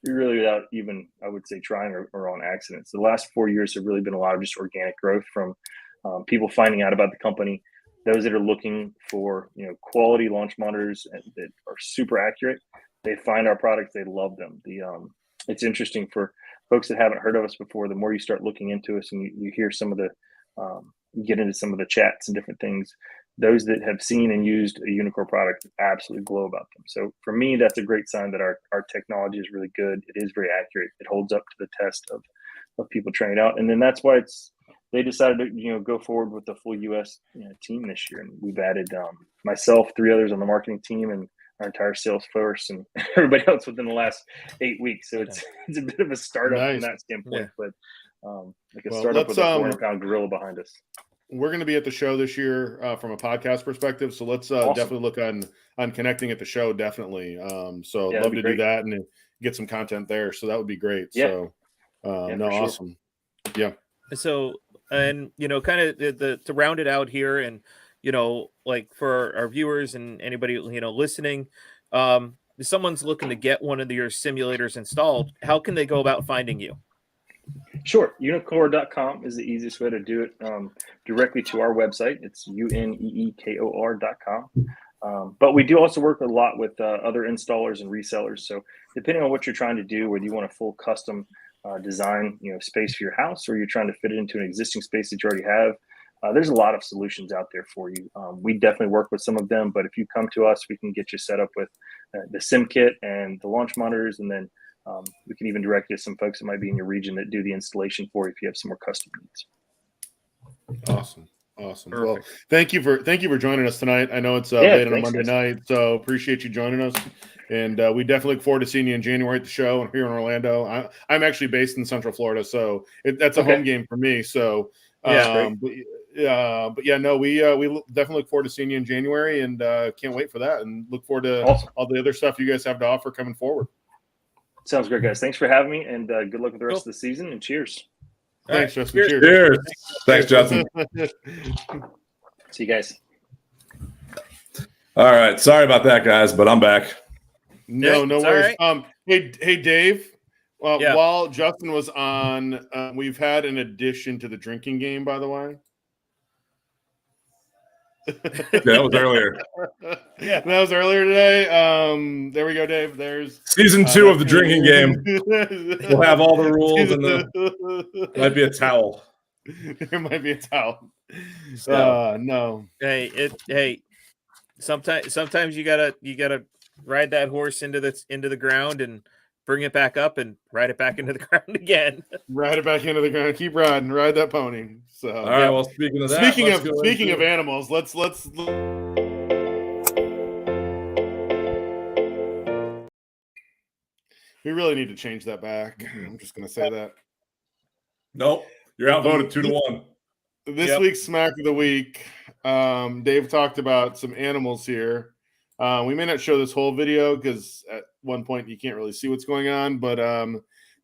really without even, I would say, trying or on accident. So the last 4 years have really been a lot of just organic growth from people finding out about the company, those that are looking for quality launch monitors that are super accurate. They find our products, they love them. It's interesting for folks that haven't heard of us before. The more you start looking into us and you hear some of the you get into some of the chats and different things, those that have seen and used a Uneekor product absolutely glow about them. So for me, that's a great sign that our technology is really good. It is very accurate. It holds up to the test of people trying it out. And then that's why they decided to go forward with the full U.S. team this year. And we've added myself, 3 others on the marketing team, and our entire sales force, and everybody else within the last 8 weeks. So it's a bit of a startup from that standpoint, but like a startup with a 400-pound gorilla behind us. We're going to be at the show this year from a podcast perspective, so let's definitely look on connecting at the show. Definitely. So love to do that and get some content there. So that would be great. Yeah. So awesome. Yeah. So and kind of to round it out here, and like for our viewers and anybody listening, if someone's looking to get one of your simulators installed, how can they go about finding you? Sure. Uneekor.com is the easiest way to do it, directly to our website. It's uneekor.com. But we do also work a lot with other installers and resellers. So depending on what you're trying to do, whether you want a full custom design, space for your house, or you're trying to fit it into an existing space that you already have, there's a lot of solutions out there for you. We definitely work with some of them, but if you come to us, we can get you set up with the sim kit and the launch monitors, and then we can even direct you to some folks that might be in your region that do the installation for you if you have some more custom needs. Awesome. Perfect. Well, thank you for joining us tonight. I know it's late on a Monday night, so appreciate you joining us. And we definitely look forward to seeing you in January at the show here in Orlando. I'm actually based in Central Florida, so that's a home game for me. So we definitely look forward to seeing you in January, and can't wait for that, and look forward to all the other stuff you guys have to offer coming forward. Sounds great, guys. Thanks for having me, and good luck with the rest of the season, and cheers. Thanks, Justin. Cheers. Thanks, Justin. See you guys. All right. Sorry about that, guys, but I'm back. No, no It's worries. all Hey, Dave. Yeah. While Justin was on, we've had an addition to the drinking game, by the way. Yeah, that was earlier. Yeah. That was earlier today. There we go, Dave. There's Season 2 of the drinking game. game. We'll have all the rules and the might be a towel. There might be a towel. So. No. Hey, sometimes you gotta ride that horse into the ground and bring it back up and ride it back into the ground again. Ride it back into the ground. Keep riding. Ride that pony. So All right. Well, speaking of that, speaking of animals, let's we really need to change that back. I'm just gonna say that. Nope, you're outvoted 2-1. This week's Smack of the Week. Dave talked about some animals here. We may not show this whole video because at one point you can't really see what's going on, but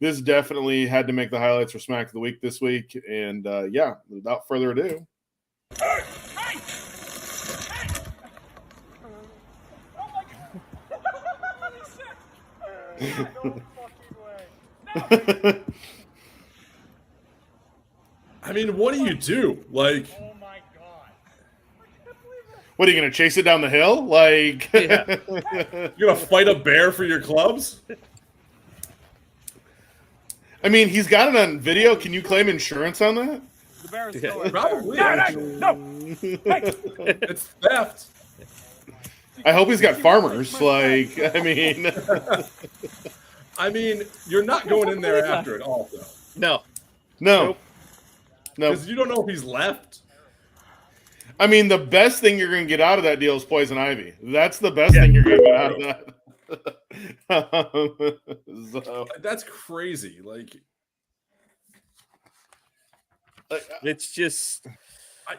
this definitely had to make the highlights for Smack of the Week this week. And yeah, without further ado. I mean, what do you do? Like, Oh my god! What are you gonna chase it down the hill? Like, Yeah. you're gonna fight a bear for your clubs? I mean, he's got it on video. Can you claim insurance on that? The bear is Yeah. still in Probably. there. Actually. No! Hey! It's theft. I hope he's got farmers. Like, I mean, I mean, you're not going in there after it also, No. no. because you don't know if he's left. I mean, the best thing you're going to get out of that deal is poison ivy. That's the best thing you're going to get out of that. So, That's crazy. Like, It's just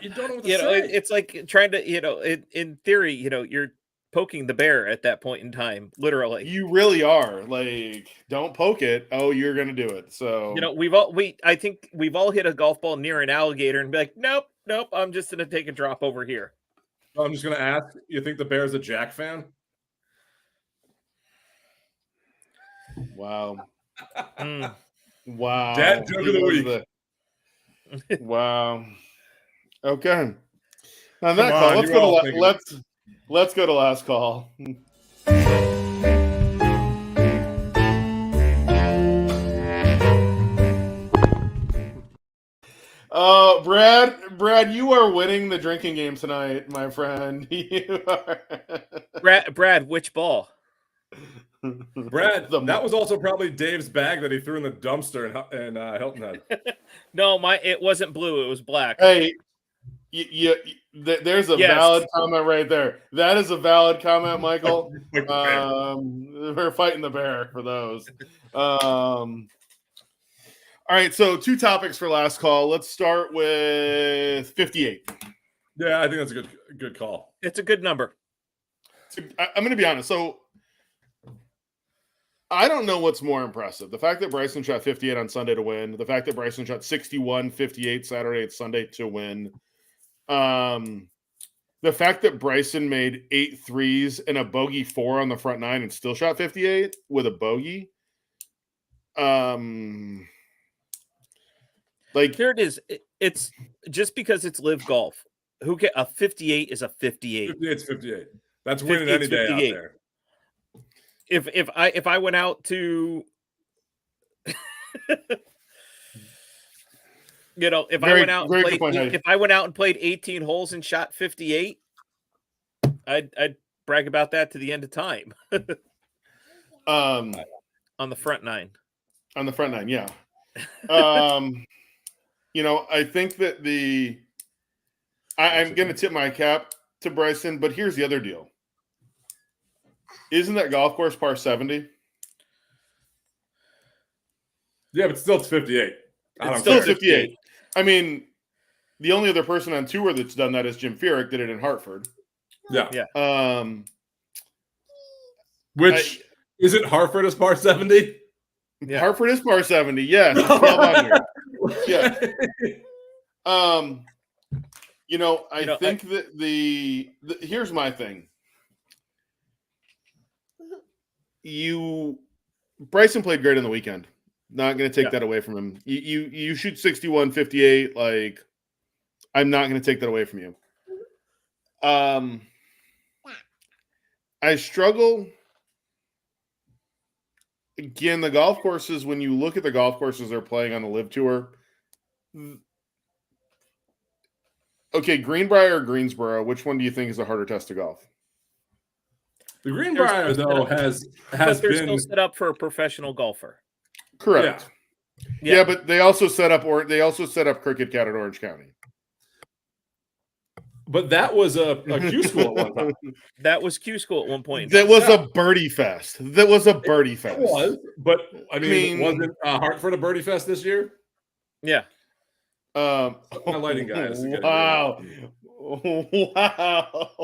you don't know what to you know, say. it's like trying to, in theory, you're poking the bear at that point in time, literally. you really are. Like, don't poke it. Oh, you're going to do it. So, I think we've all hit a golf ball near an alligator and be like, nope, I'm just gonna take a drop over here. I'm just gonna ask. You think the bear's a Jack fan? wow. Mm. Wow. Dad joke of the week. Wow. Okay. On Come that call, on, let's you're all go thinking to let's go to last call. Brad, you are winning the drinking game tonight, my friend. You are. Brad, which ball? Brad, that was also probably Dave's bag that he threw in the dumpster in Hilton Head. No, it wasn't blue, it was black. Hey, there's a valid comment right there. That is a valid comment, Michael. We're fighting the bear for those. All right, so 2 topics for last call. Let's start with 58. Yeah, I think that's a good call. It's a good number. I'm going to be honest. So I don't know what's more impressive. The fact that Bryson shot 58 on Sunday to win. The fact that Bryson shot 61, 58 Saturday and Sunday to win. The fact that Bryson made 8 threes and a bogey 4 on the front 9 and still shot 58 with a bogey. Like, Here it is. It's just because it's live golf. A 58 is a 58. 58's 58. That's winning any day out there. If I went out to if I went out and played 18 holes and shot 58, I'd brag about that to the end of time. On the front 9. On the front 9, yeah. I think that I'm going to tip my cap to Bryson, but here's the other deal. Isn't that golf course par 70? Yeah, but still it's 58. It's Still 58. I mean, the only other person on tour that's done that is Jim Furyk, did it in Hartford. Yeah. Which isn't Hartford as par 70? Yeah. Hartford is par 70. Yes. It's 1200. Yeah. I think that here's my thing. Bryson played great on the weekend. Not going to take that away from him. You shoot 61, 58. Like, I'm not going to take that away from you. I struggle. Again, the golf courses, when you look at the golf courses they're playing on the Live Tour, okay, Greenbrier or Greensboro, which one do you think is a harder test of golf? The Greenbrier, though, has they're been still set up for a professional golfer. Correct. Yeah, but they also set up Cricket Cat in Orange County. But that was a Q school at one time. That was Q school at one point. That was a birdie fest. That was a birdie fest. It was, but I mean wasn't Hartford a birdie fest this year? Yeah. My lighting guy. Wow. Wow.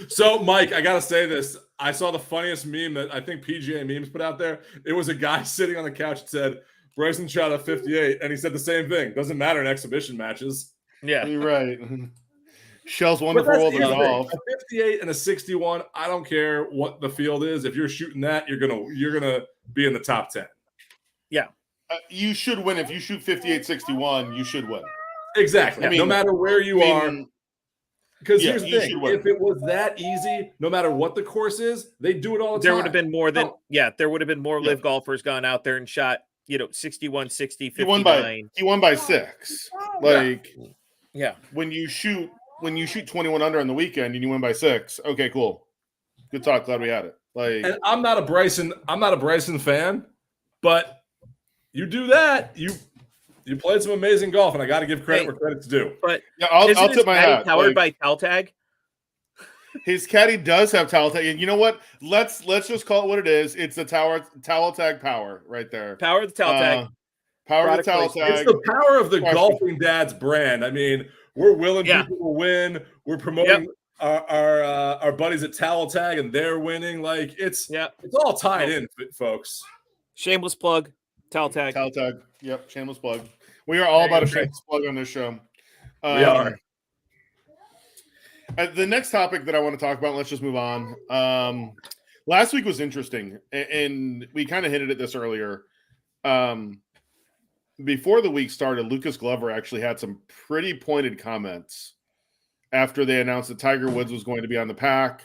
So, Mike, I gotta say this. I saw the funniest meme that I think PGA Memes put out there. It was a guy sitting on the couch that said, Bryson shot a 58, and he said the same thing. Doesn't matter in exhibition matches. Yeah. You're right. Shell's wonderful world of golf. A 58 and a 61. I don't care what the field is. If you're shooting that, you're gonna be in the top 10. Yeah. You should win. If you shoot 58, 61, you should win. Exactly. I mean, no matter where you are. Because here's the you thing: if it was that easy, no matter what the course is, they do it all the time. There would have been more than there would have been more live golfers gone out there and shot 61, 60, 59. He won by 6. Like, yeah. When you shoot 21 under on the weekend and you win by 6, okay, cool. Good talk. Glad we had it. Like, and I'm not a Bryson fan, but you do that, you played some amazing golf, and I got to give credit where credit's due. But I'll tip my hat. Powered by Taltag. His caddy does have towel tag, and you know what? Let's just call it what it is. It's the towel tag power right there. Power of the towel tag. Power of the towel tag. It's the power of the Golfing Dads brand. I mean, we're willing people to win. We're promoting our buddies at Towel Tag, and they're winning. Like it's all tied in, folks. Shameless plug. Towel Tag. Towel Tag. Yep. Shameless plug. We are all about a shameless plug on this show. We are. The next topic that I want to talk about, let's just move on. Last week was interesting, and we kind of hinted at this earlier. Before the week started, Lucas Glover actually had some pretty pointed comments after they announced that Tiger Woods was going to be on the pack,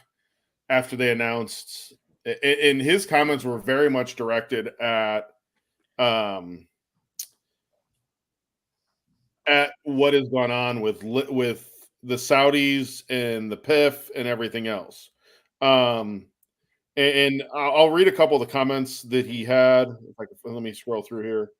after they announced, and his comments were very much directed at what has gone on with the Saudis and the PIF and everything else. And I'll read a couple of the comments that he had. Let me scroll through here.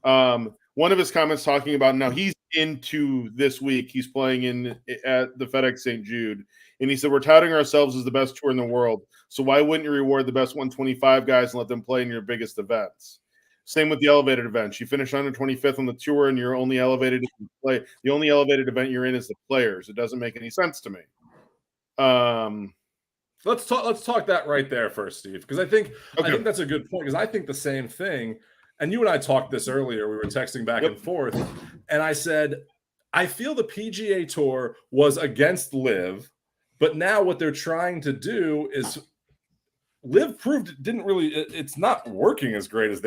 One of his comments talking about now he's into this week. He's playing at the FedEx St. Jude. And he said, we're touting ourselves as the best tour in the world. So why wouldn't you reward the best 125 guys and let them play in your biggest events? Same with the elevated events. You finish 125th on the tour and you're only elevated if you play. The only elevated event you're in is the Players. It doesn't make any sense to me. Let's talk that right there first, Steve, because I think that's a good point, because I think the same thing. And you and I talked this earlier. We were texting back and forth, and I said, I feel the PGA Tour was against Live, but now what they're trying to do is Live proved it's not working as great as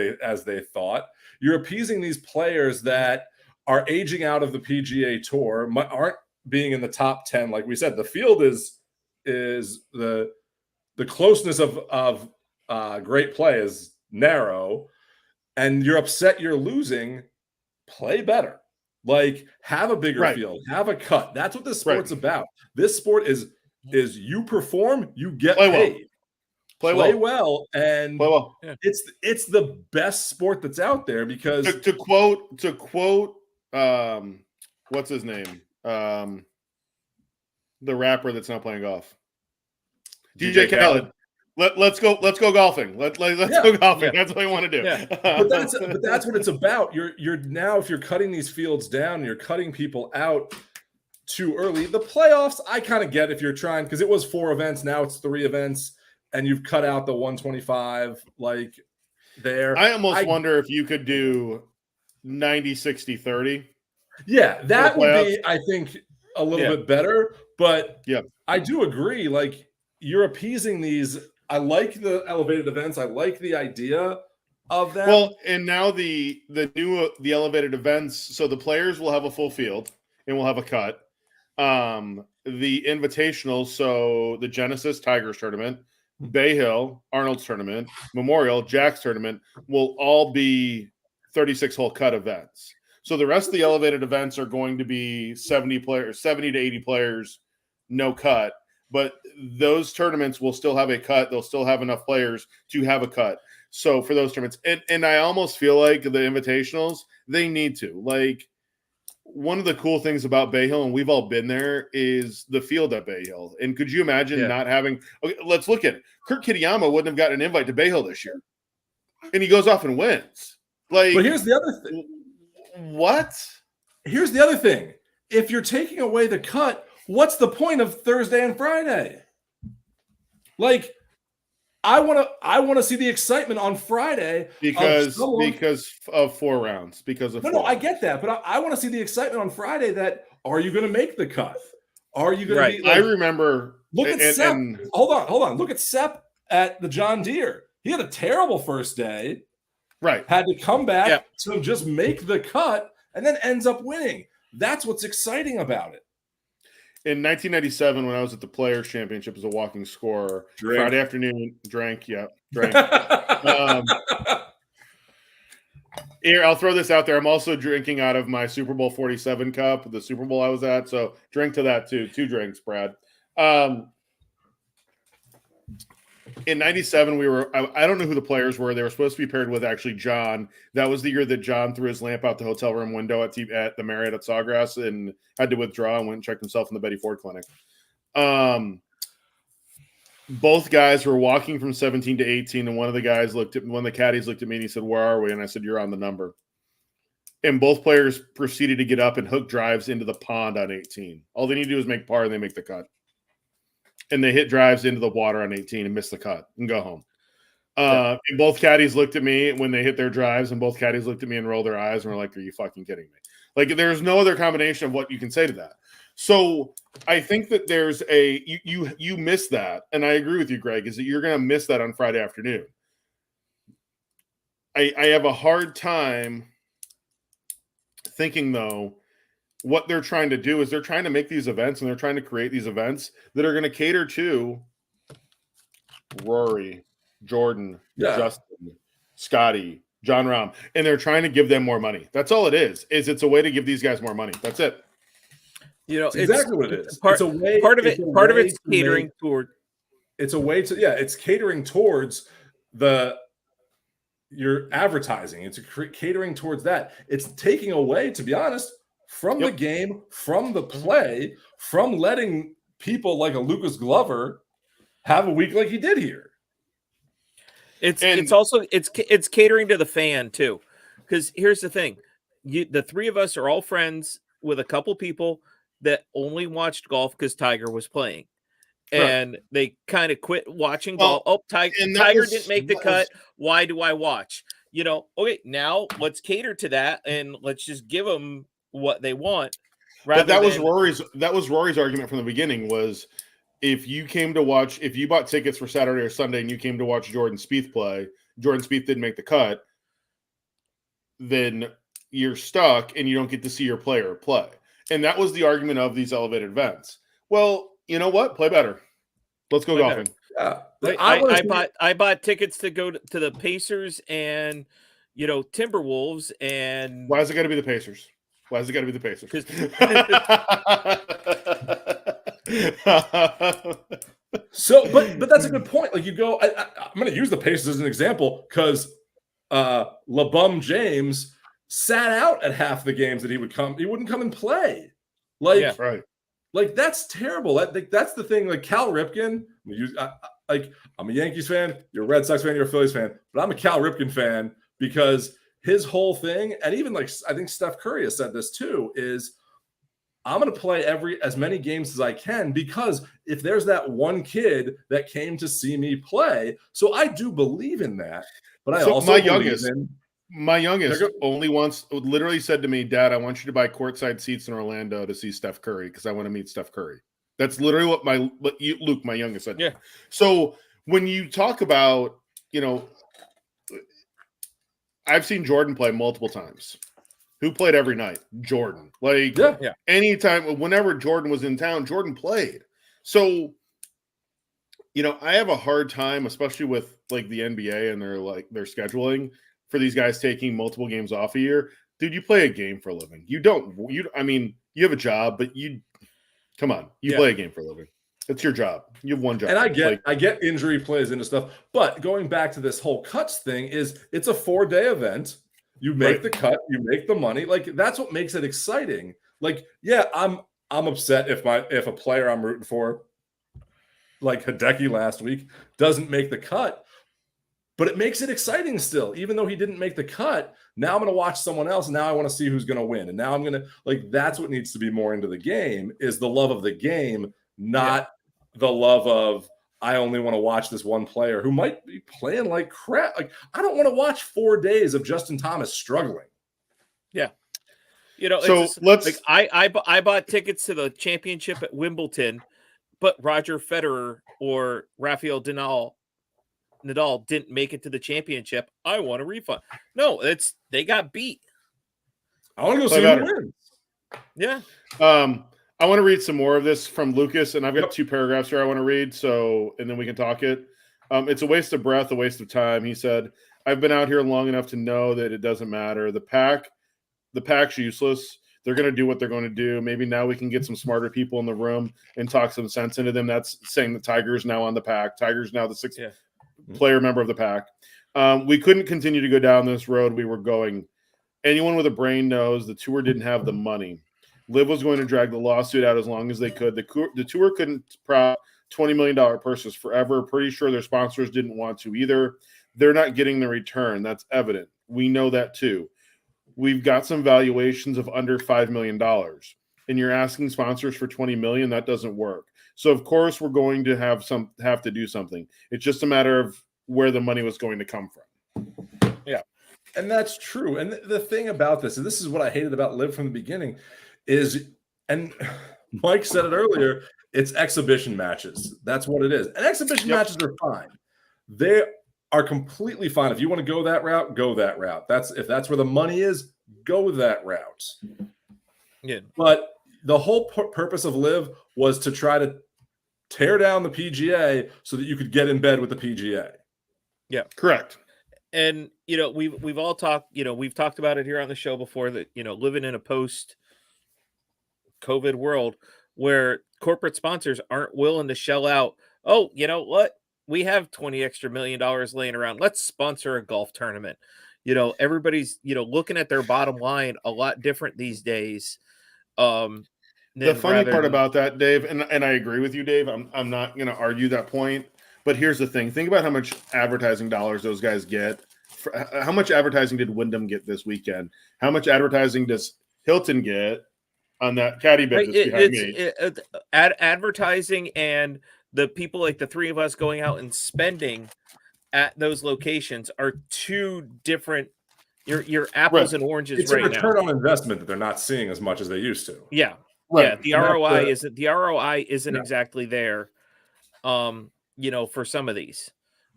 they thought. You're appeasing these players that are aging out of the PGA Tour, aren't being in the top 10. Like we said, the field is the closeness of great play is narrow, and you're upset you're losing. Play better. Like, have a bigger field, have a cut. That's what this sport's about. This sport is you perform, you get paid. Play well, and play well. It's the best sport that's out there, because to quote what's his name? The rapper that's not playing golf. DJ Khaled. Let's go golfing. Let's go golfing. That's what we want to do. Yeah. But that's what it's about. You're now, if you're cutting these fields down, you're cutting people out too early. The playoffs, I kind of get if you're trying, because it was 4 events, now it's 3 events, and you've cut out the 125 like there. I almost wonder if you could do 90, 60, 30. Yeah, that would be, I think, a little bit better. But I do agree. Like, you're appeasing these I like the elevated events. I like the idea of that. Well, and now the elevated events, so the players will have a full field and we'll have a cut. The invitationals, so the Genesis Tigers tournament, Bay Hill, Arnold's tournament, Memorial, Jack's tournament will all be 36-hole cut events. So the rest of the elevated events are going to be 70 players, 70 to 80 players, no cut. But those tournaments will still have a cut. They'll still have enough players to have a cut. So for those tournaments, and I almost feel like the invitationals, they need to. Like, one of the cool things about Bay Hill, and we've all been there, is the field at Bay Hill. And could you imagine not having – okay, let's look at it. Kurt Kitayama wouldn't have gotten an invite to Bay Hill this year. And he goes off and wins. Like, but here's the other thing. What? Here's the other thing. If you're taking away the cut, what's the point of Thursday and Friday? Like, I want to see the excitement on Friday because of 4 rounds. No, I get that, but I want to see the excitement on Friday. That are you going to make the cut? Are you going to be? Like, I remember. Look at Sepp. Hold on. Look at Sepp at the John Deere. He had a terrible first day. Right. Had to come back to just make the cut and then ends up winning. That's what's exciting about it. In 1997, when I was at the Players Championship as a walking scorer, Friday afternoon, drank. Here, I'll throw this out there. I'm also drinking out of my Super Bowl 47 cup, the Super Bowl I was at. So drink to that too. 2 drinks, Brad. In 97, I don't know who the players were. They were supposed to be paired with actually John. That was the year that John threw his lamp out the hotel room window at the Marriott at Sawgrass and had to withdraw and went and checked himself in the Betty Ford Clinic. Both guys were walking from 17 to 18, and one of the caddies looked at me and he said, "Where are we?" And I said, "You're on the number." And both players proceeded to get up and hook drives into the pond on 18. All they need to do is make par and they make the cut. And they hit drives into the water on 18 and miss the cut and go home. And both caddies looked at me when they hit their drives, and both caddies looked at me and rolled their eyes and were like, "Are you fucking kidding me?" Like, there's no other combination of what you can say to that. So I think that there's you miss that, and I agree with you, Greg, is that you're going to miss that on Friday afternoon. I have a hard time thinking, though, what they're trying to do is they're trying to make these events and they're trying to create these events that are going to cater to Rory, Jordan, Justin, Scotty, John Rahm, and they're trying to give them more money. That's all it is it's a way to give these guys more money. That's it. You know, it's exactly what it is. Part of it's catering toward. It's a way to it's catering towards your advertising. It's catering towards that. It's taking away, to be honest, from the game, from the play, from letting people like a Lucas Glover have a week like he did here. It's also catering to the fan too, because here's the thing: the 3 of us are all friends with a couple people that only watched golf because Tiger was playing, and they kind of quit watching golf. Oh, Tiger didn't make the cut. Why do I watch? Okay, now let's cater to that and let's just give them what they want. But that was Rory's argument from the beginning was, if you bought tickets for Saturday or Sunday and you came to watch Jordan Spieth play, Jordan Spieth didn't make the cut, then you're stuck and you don't get to see your player play. And that was the argument of these elevated events. Well, you know what? Play better. Let's go golfing. Yeah. I bought tickets to go to the Pacers and Timberwolves. And why has it got to be the Pacers? Because so, but that's a good point. Like, you go, I'm going to use the Pacers as an example because LeBum James sat out at half the games that he wouldn't come and play. Like, like, that's terrible. That's the thing. Like, Cal Ripken, I'm a Yankees fan, you're a Red Sox fan, you're a Phillies fan, but I'm a Cal Ripken fan because his whole thing, and even I think Steph Curry has said this too, is I'm going to play as many games as I can, because if there's that one kid that came to see me play, so I do believe in that. But my youngest only once literally said to me, "Dad, I want you to buy courtside seats in Orlando to see Steph Curry because I want to meet Steph Curry." That's literally what Luke, my youngest, said. Yeah. So when you talk about, I've seen Jordan play multiple times. Who played every night? Jordan. Like, Yeah. anytime, whenever Jordan was in town, Jordan played. So, I have a hard time, especially with like the NBA and their scheduling for these guys taking multiple games off a year. Dude, you play a game for a living. You have a job, but come on, you play a game for a living. It's your job. You have one job. And I get injury plays into stuff, but going back to this whole cuts thing it's a 4-day event. You make the cut, you make the money. Like, that's what makes it exciting. Like, yeah, I'm upset if a player I'm rooting for, like Hideki last week, doesn't make the cut, but it makes it exciting still. Even though he didn't make the cut, now I'm going to watch someone else. And now I want to see who's going to win. And now I'm going to, like, that's what needs to be more into the game, is the love of the game, not the love of, I only want to watch this one player who might be playing like crap. Like, I don't want to watch 4 days of Justin Thomas struggling. Yeah. So it's just, I bought tickets to the championship at Wimbledon, but Roger Federer or Rafael Nadal didn't make it to the championship. I want a refund. No, they got beat. I want to go see who wins. Yeah. I want to read some more of this from Lucas, and I've got 2 paragraphs here I want to read, and then we can talk it. It's a waste of breath, a waste of time. He said, I've been out here long enough to know that it doesn't matter. The pack's useless. They're going to do what they're going to do. Maybe now we can get some smarter people in the room and talk some sense into them. That's saying that Tiger's now on the pack. Tiger's now the 6th player member of the pack. We couldn't continue to go down this road we were going. Anyone with a brain knows the tour didn't have the money. Liv was going to drag the lawsuit out as long as they could. The tour couldn't prop $20 million purses forever. Pretty sure their sponsors didn't want to either. They're not getting the return. That's evident. We know that too. We've got some valuations of under $5 million. And you're asking sponsors for $20 million? That doesn't work. So, of course, we're going to have to do something. It's just a matter of where the money was going to come from. Yeah. And that's true. And the thing about this, and this is what I hated about Liv from the beginning, is, and Mike said it earlier, it's exhibition matches. That's what it is. And exhibition matches are fine. They are completely fine. If you want to go that route, go that route. If that's where the money is, go that route. Yeah. But the whole purpose of Liv was to try to tear down the PGA so that you could get in bed with the PGA. Yeah. Correct. And, we've all talked, we've talked about it here on the show before that, living in a post-COVID world where corporate sponsors aren't willing to shell out, oh, you know what? We have $20 million extra laying around. Let's sponsor a golf tournament. Everybody's, looking at their bottom line a lot different these days. The funny part about that, Dave, and I agree with you, Dave, I'm not going to argue that point. But here's the thing. Think about how much advertising dollars those guys get. How much advertising did Wyndham get this weekend? How much advertising does Hilton get on that caddy bit that's behind me? Advertising and the people like the three of us going out and spending at those locations are two different. Your apples and oranges. It's right a return now. on investment that they're not seeing as much as they used to. Yeah, right. Yeah. The ROI isn't exactly there. For some of these,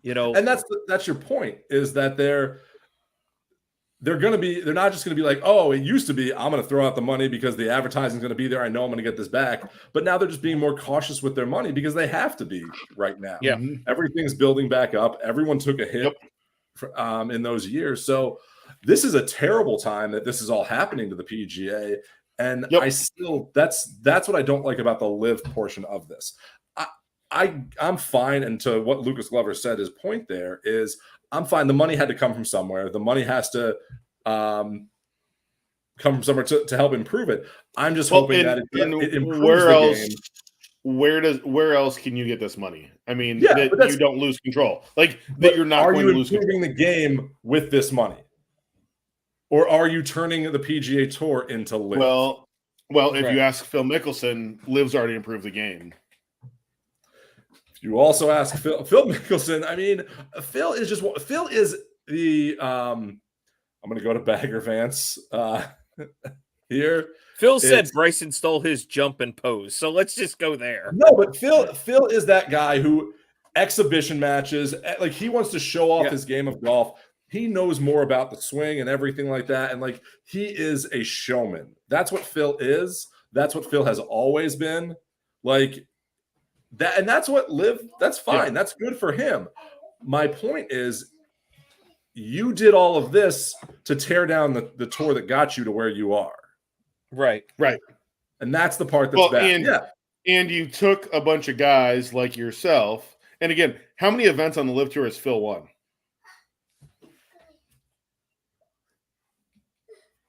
and that's your point, is that they're not just going to be like, oh, it used to be, I'm going to throw out the money because the advertising is going to be there. I know I'm going to get this back. But now they're just being more cautious with their money because they have to be right now. Yeah. Everything's building back up. Everyone took a hit in those years. So this is a terrible time that this is all happening to the PGA. And that's what I don't like about the live portion of this. I'm fine. And to what Lucas Glover said, his point there is, I'm fine. The money had to come from somewhere. The money has to come from somewhere to help improve it. I'm just hoping that it improves the game. Where else can you get this money? I mean, that you don't lose control. Like that you're not going to lose control. Are you improving the game with this money? Or are you turning the PGA Tour into live? Well, if you ask Phil Mickelson, Liv's already improved the game. You also ask Phil Mickelson. I mean, Phil is the I'm going to go to Bagger Vance here. Phil said Bryson stole his jump and pose, so let's just go there. No, but Phil is that guy who exhibition matches. Like, he wants to show off his game of golf. He knows more about the swing and everything like that. And like, he is a showman. That's what Phil is. That's what Phil has always been. Like that, and that's what Liv. That's fine. Yeah. That's good for him. My point is, you did all of this to tear down the tour that got you to where you are. Right. And that's the part that's bad. And you took a bunch of guys like yourself. And again, how many events on the Live Tour has Phil won?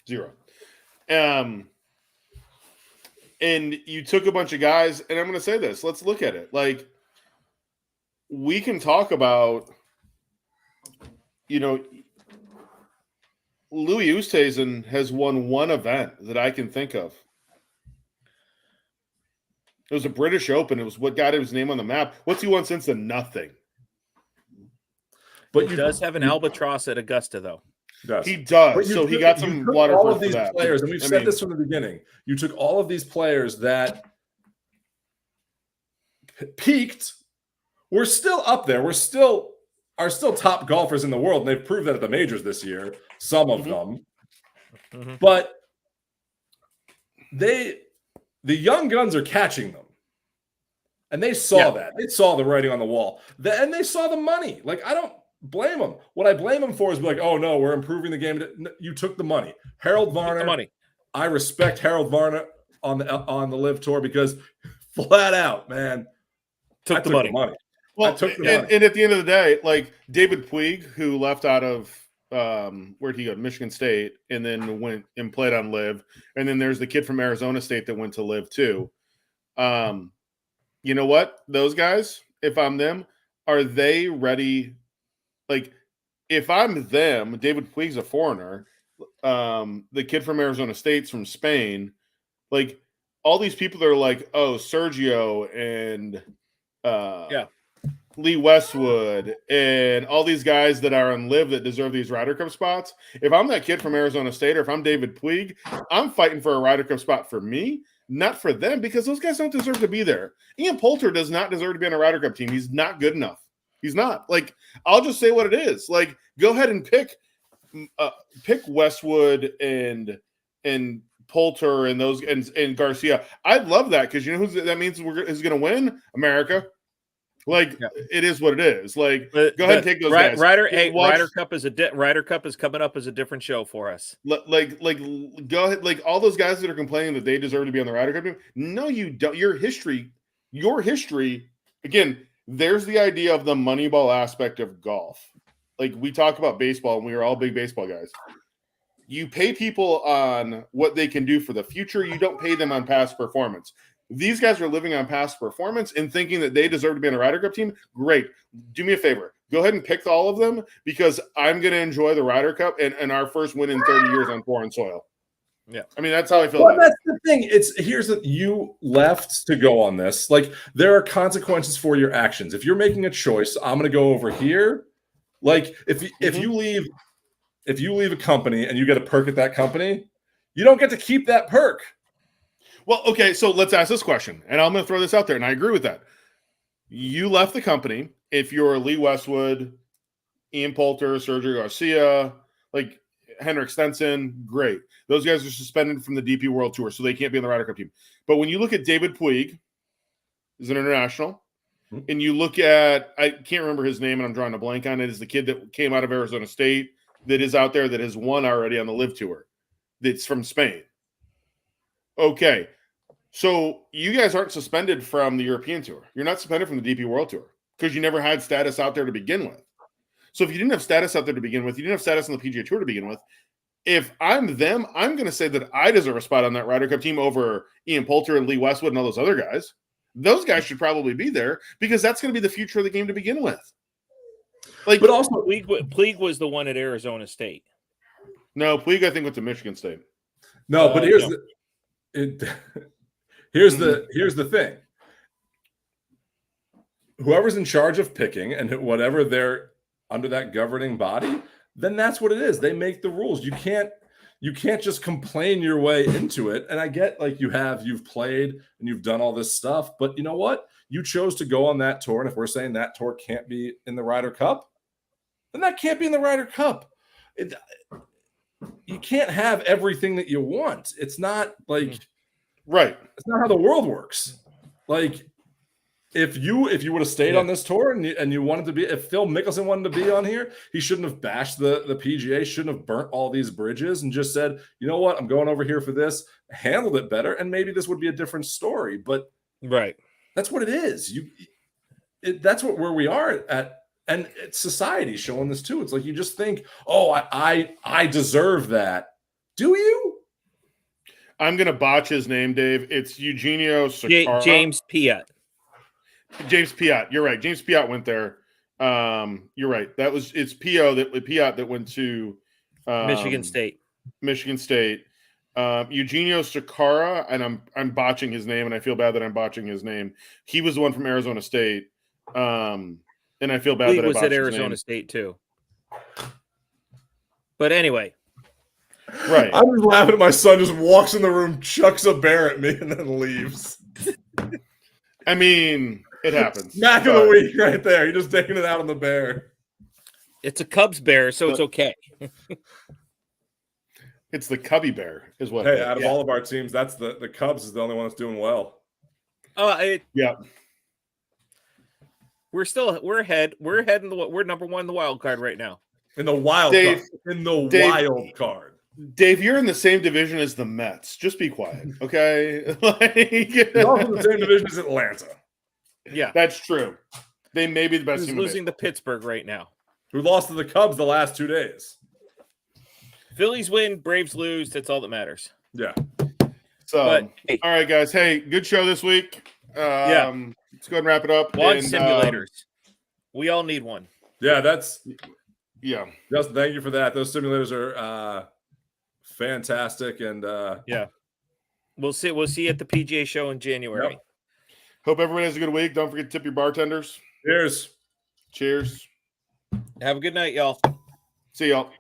0. And you took a bunch of guys, and I'm going to say this. Let's look at it. Like, we can talk about, Louis Oosthuizen has won one event that I can think of. It was a British Open. It was what got his name on the map. What's he won since then? Nothing. But he does have an albatross at Augusta, though. He does. So he got some water all of these for that. players, and we've said this from the beginning. You took all of these players that peaked. We're still up there. Are still top golfers in the world, and they've proved that at the majors this year. Some of them, but the young guns are catching them, and they saw that. They saw the writing on the wall, and they saw the money. Like, I don't blame them. What I blame them for is like, oh no, we're improving the game. You took the money. Harold Varner. Money. I respect Harold Varner on the Live Tour because flat out, man, took the money. Well, and at the end of the day, like David Puig, who left out of where'd he go? Michigan State, and then went and played on Live. And then there's the kid from Arizona State that went to Live too. You know what? Those guys, if I'm them, are they ready? Like, if I'm them, David Puig's a foreigner. The kid from Arizona State's from Spain. Like, all these people are like, oh, Sergio and Lee Westwood and all these guys that are on Live that deserve these Ryder Cup spots. If I'm that kid from Arizona State, or if I'm David Puig, I'm fighting for a Ryder Cup spot for me, not for them, because those guys don't deserve to be there. Ian Poulter does not deserve to be on a Ryder Cup team. He's not good enough. He's not. Like, I'll just say what it is. Like, go ahead and pick Westwood and Poulter and those and Garcia. I'd love that, because you know that means who's going to win? America. Like, it is what it is. Like, go ahead and take those guys. Ryder Cup is coming up as a different show for us. Like, go ahead. Like, all those guys that are complaining that they deserve to be on the Ryder Cup team. No, you don't. Your history. Again, there's the idea of the Moneyball aspect of golf. Like, we talk about baseball, and we are all big baseball guys. You pay people on what they can do for the future. You don't pay them on past performance. These guys are living on past performance and thinking that they deserve to be on a Ryder Cup team. Great. Do me a favor. Go ahead and pick all of them, because I'm going to enjoy the Ryder Cup and our first win in 30 years on foreign soil. Yeah. I mean, that's how I feel. Well, that's the thing. You left to go on this. Like, there are consequences for your actions. If you're making a choice, I'm going to go over here. Like, if you leave a company and you get a perk at that company, you don't get to keep that perk. Well, okay, so let's ask this question, and I'm going to throw this out there, and I agree with that. You left the company. If you're Lee Westwood, Ian Poulter, Sergio Garcia, like Henrik Stenson, great. Those guys are suspended from the DP World Tour, so they can't be on the Ryder Cup team. But when you look at David Puig, he's an international, and you look at, I can't remember his name, and I'm drawing a blank on it, is the kid that came out of Arizona State that is out there that has won already on the Live Tour, that's from Spain. Okay. So you guys aren't suspended from the European Tour. You're not suspended from the DP World Tour because you never had status out there to begin with. So if you didn't have status out there to begin with, you didn't have status on the PGA Tour to begin with. If I'm them, I'm going to say that I deserve a spot on that Ryder Cup team over Ian Poulter and Lee Westwood and all those other guys. Those guys should probably be there, because that's going to be the future of the game to begin with. Like, but also Puig was the one at Arizona State. No, Puig I think went to Michigan State. No, but here's the thing. Whoever's in charge of picking and whatever they're under that governing body, then that's what it is. They make the rules. You can't you can't just complain your way into it. And I get like you've played and you've done all this stuff, but you know what? You chose to go on that tour. And if we're saying that tour can't be in the Ryder Cup, then that can't be in the Ryder Cup. You can't have everything that you want. It's not like right. It's not how the world works. Like if you would have stayed on this tour and you wanted to be, if Phil Mickelson wanted to be on here, he shouldn't have bashed the PGA, shouldn't have burnt all these bridges and just said, you know what, I'm going over here for this, handled it better, and maybe this would be a different story. But that's what it is. That's where we are at, and it's society showing this too. It's like you just think, oh, I deserve that. Do you? I'm gonna botch his name, Dave. It's Eugenio Sakara. James Piat. James Piat. You're right. James Piat went there. You're right. It's Piat that went to Michigan State. Eugenio Sakara, and I'm botching his name, and I feel bad that I'm botching his name. He was the one from Arizona State. And I feel bad that I botched his name. He was at Arizona State too. But anyway. Right. I'm just laughing at my son just walks in the room, chucks a bear at me, and then leaves. I mean, it happens. Smack of the week right there. You're just taking it out on the bear. It's a Cubs bear, so it's okay. It's the Cubby Bear, is what. Hey, out of all of our teams, that's the Cubs is the only one that's doing well. Yeah. We're ahead. We're number one in the wild card right now. In the wild card. In the wild card. Dave, you're in the same division as the Mets. Just be quiet, okay? They're also in the same division as Atlanta. Yeah, that's true. They may be the best team. Who's losing to Pittsburgh right now? Who lost to the Cubs the last 2 days? Phillies win, Braves lose. That's all that matters. Yeah. So, all right, guys. Hey, good show this week. Let's go ahead and wrap it up. Launch simulators. We all need one. Yeah, Justin, thank you for that. Those simulators are fantastic, and we'll see you at the PGA show in January. Yep. Hope everybody has a good week. Don't forget to tip your bartenders. Cheers. Cheers. Have a good night, y'all. See y'all.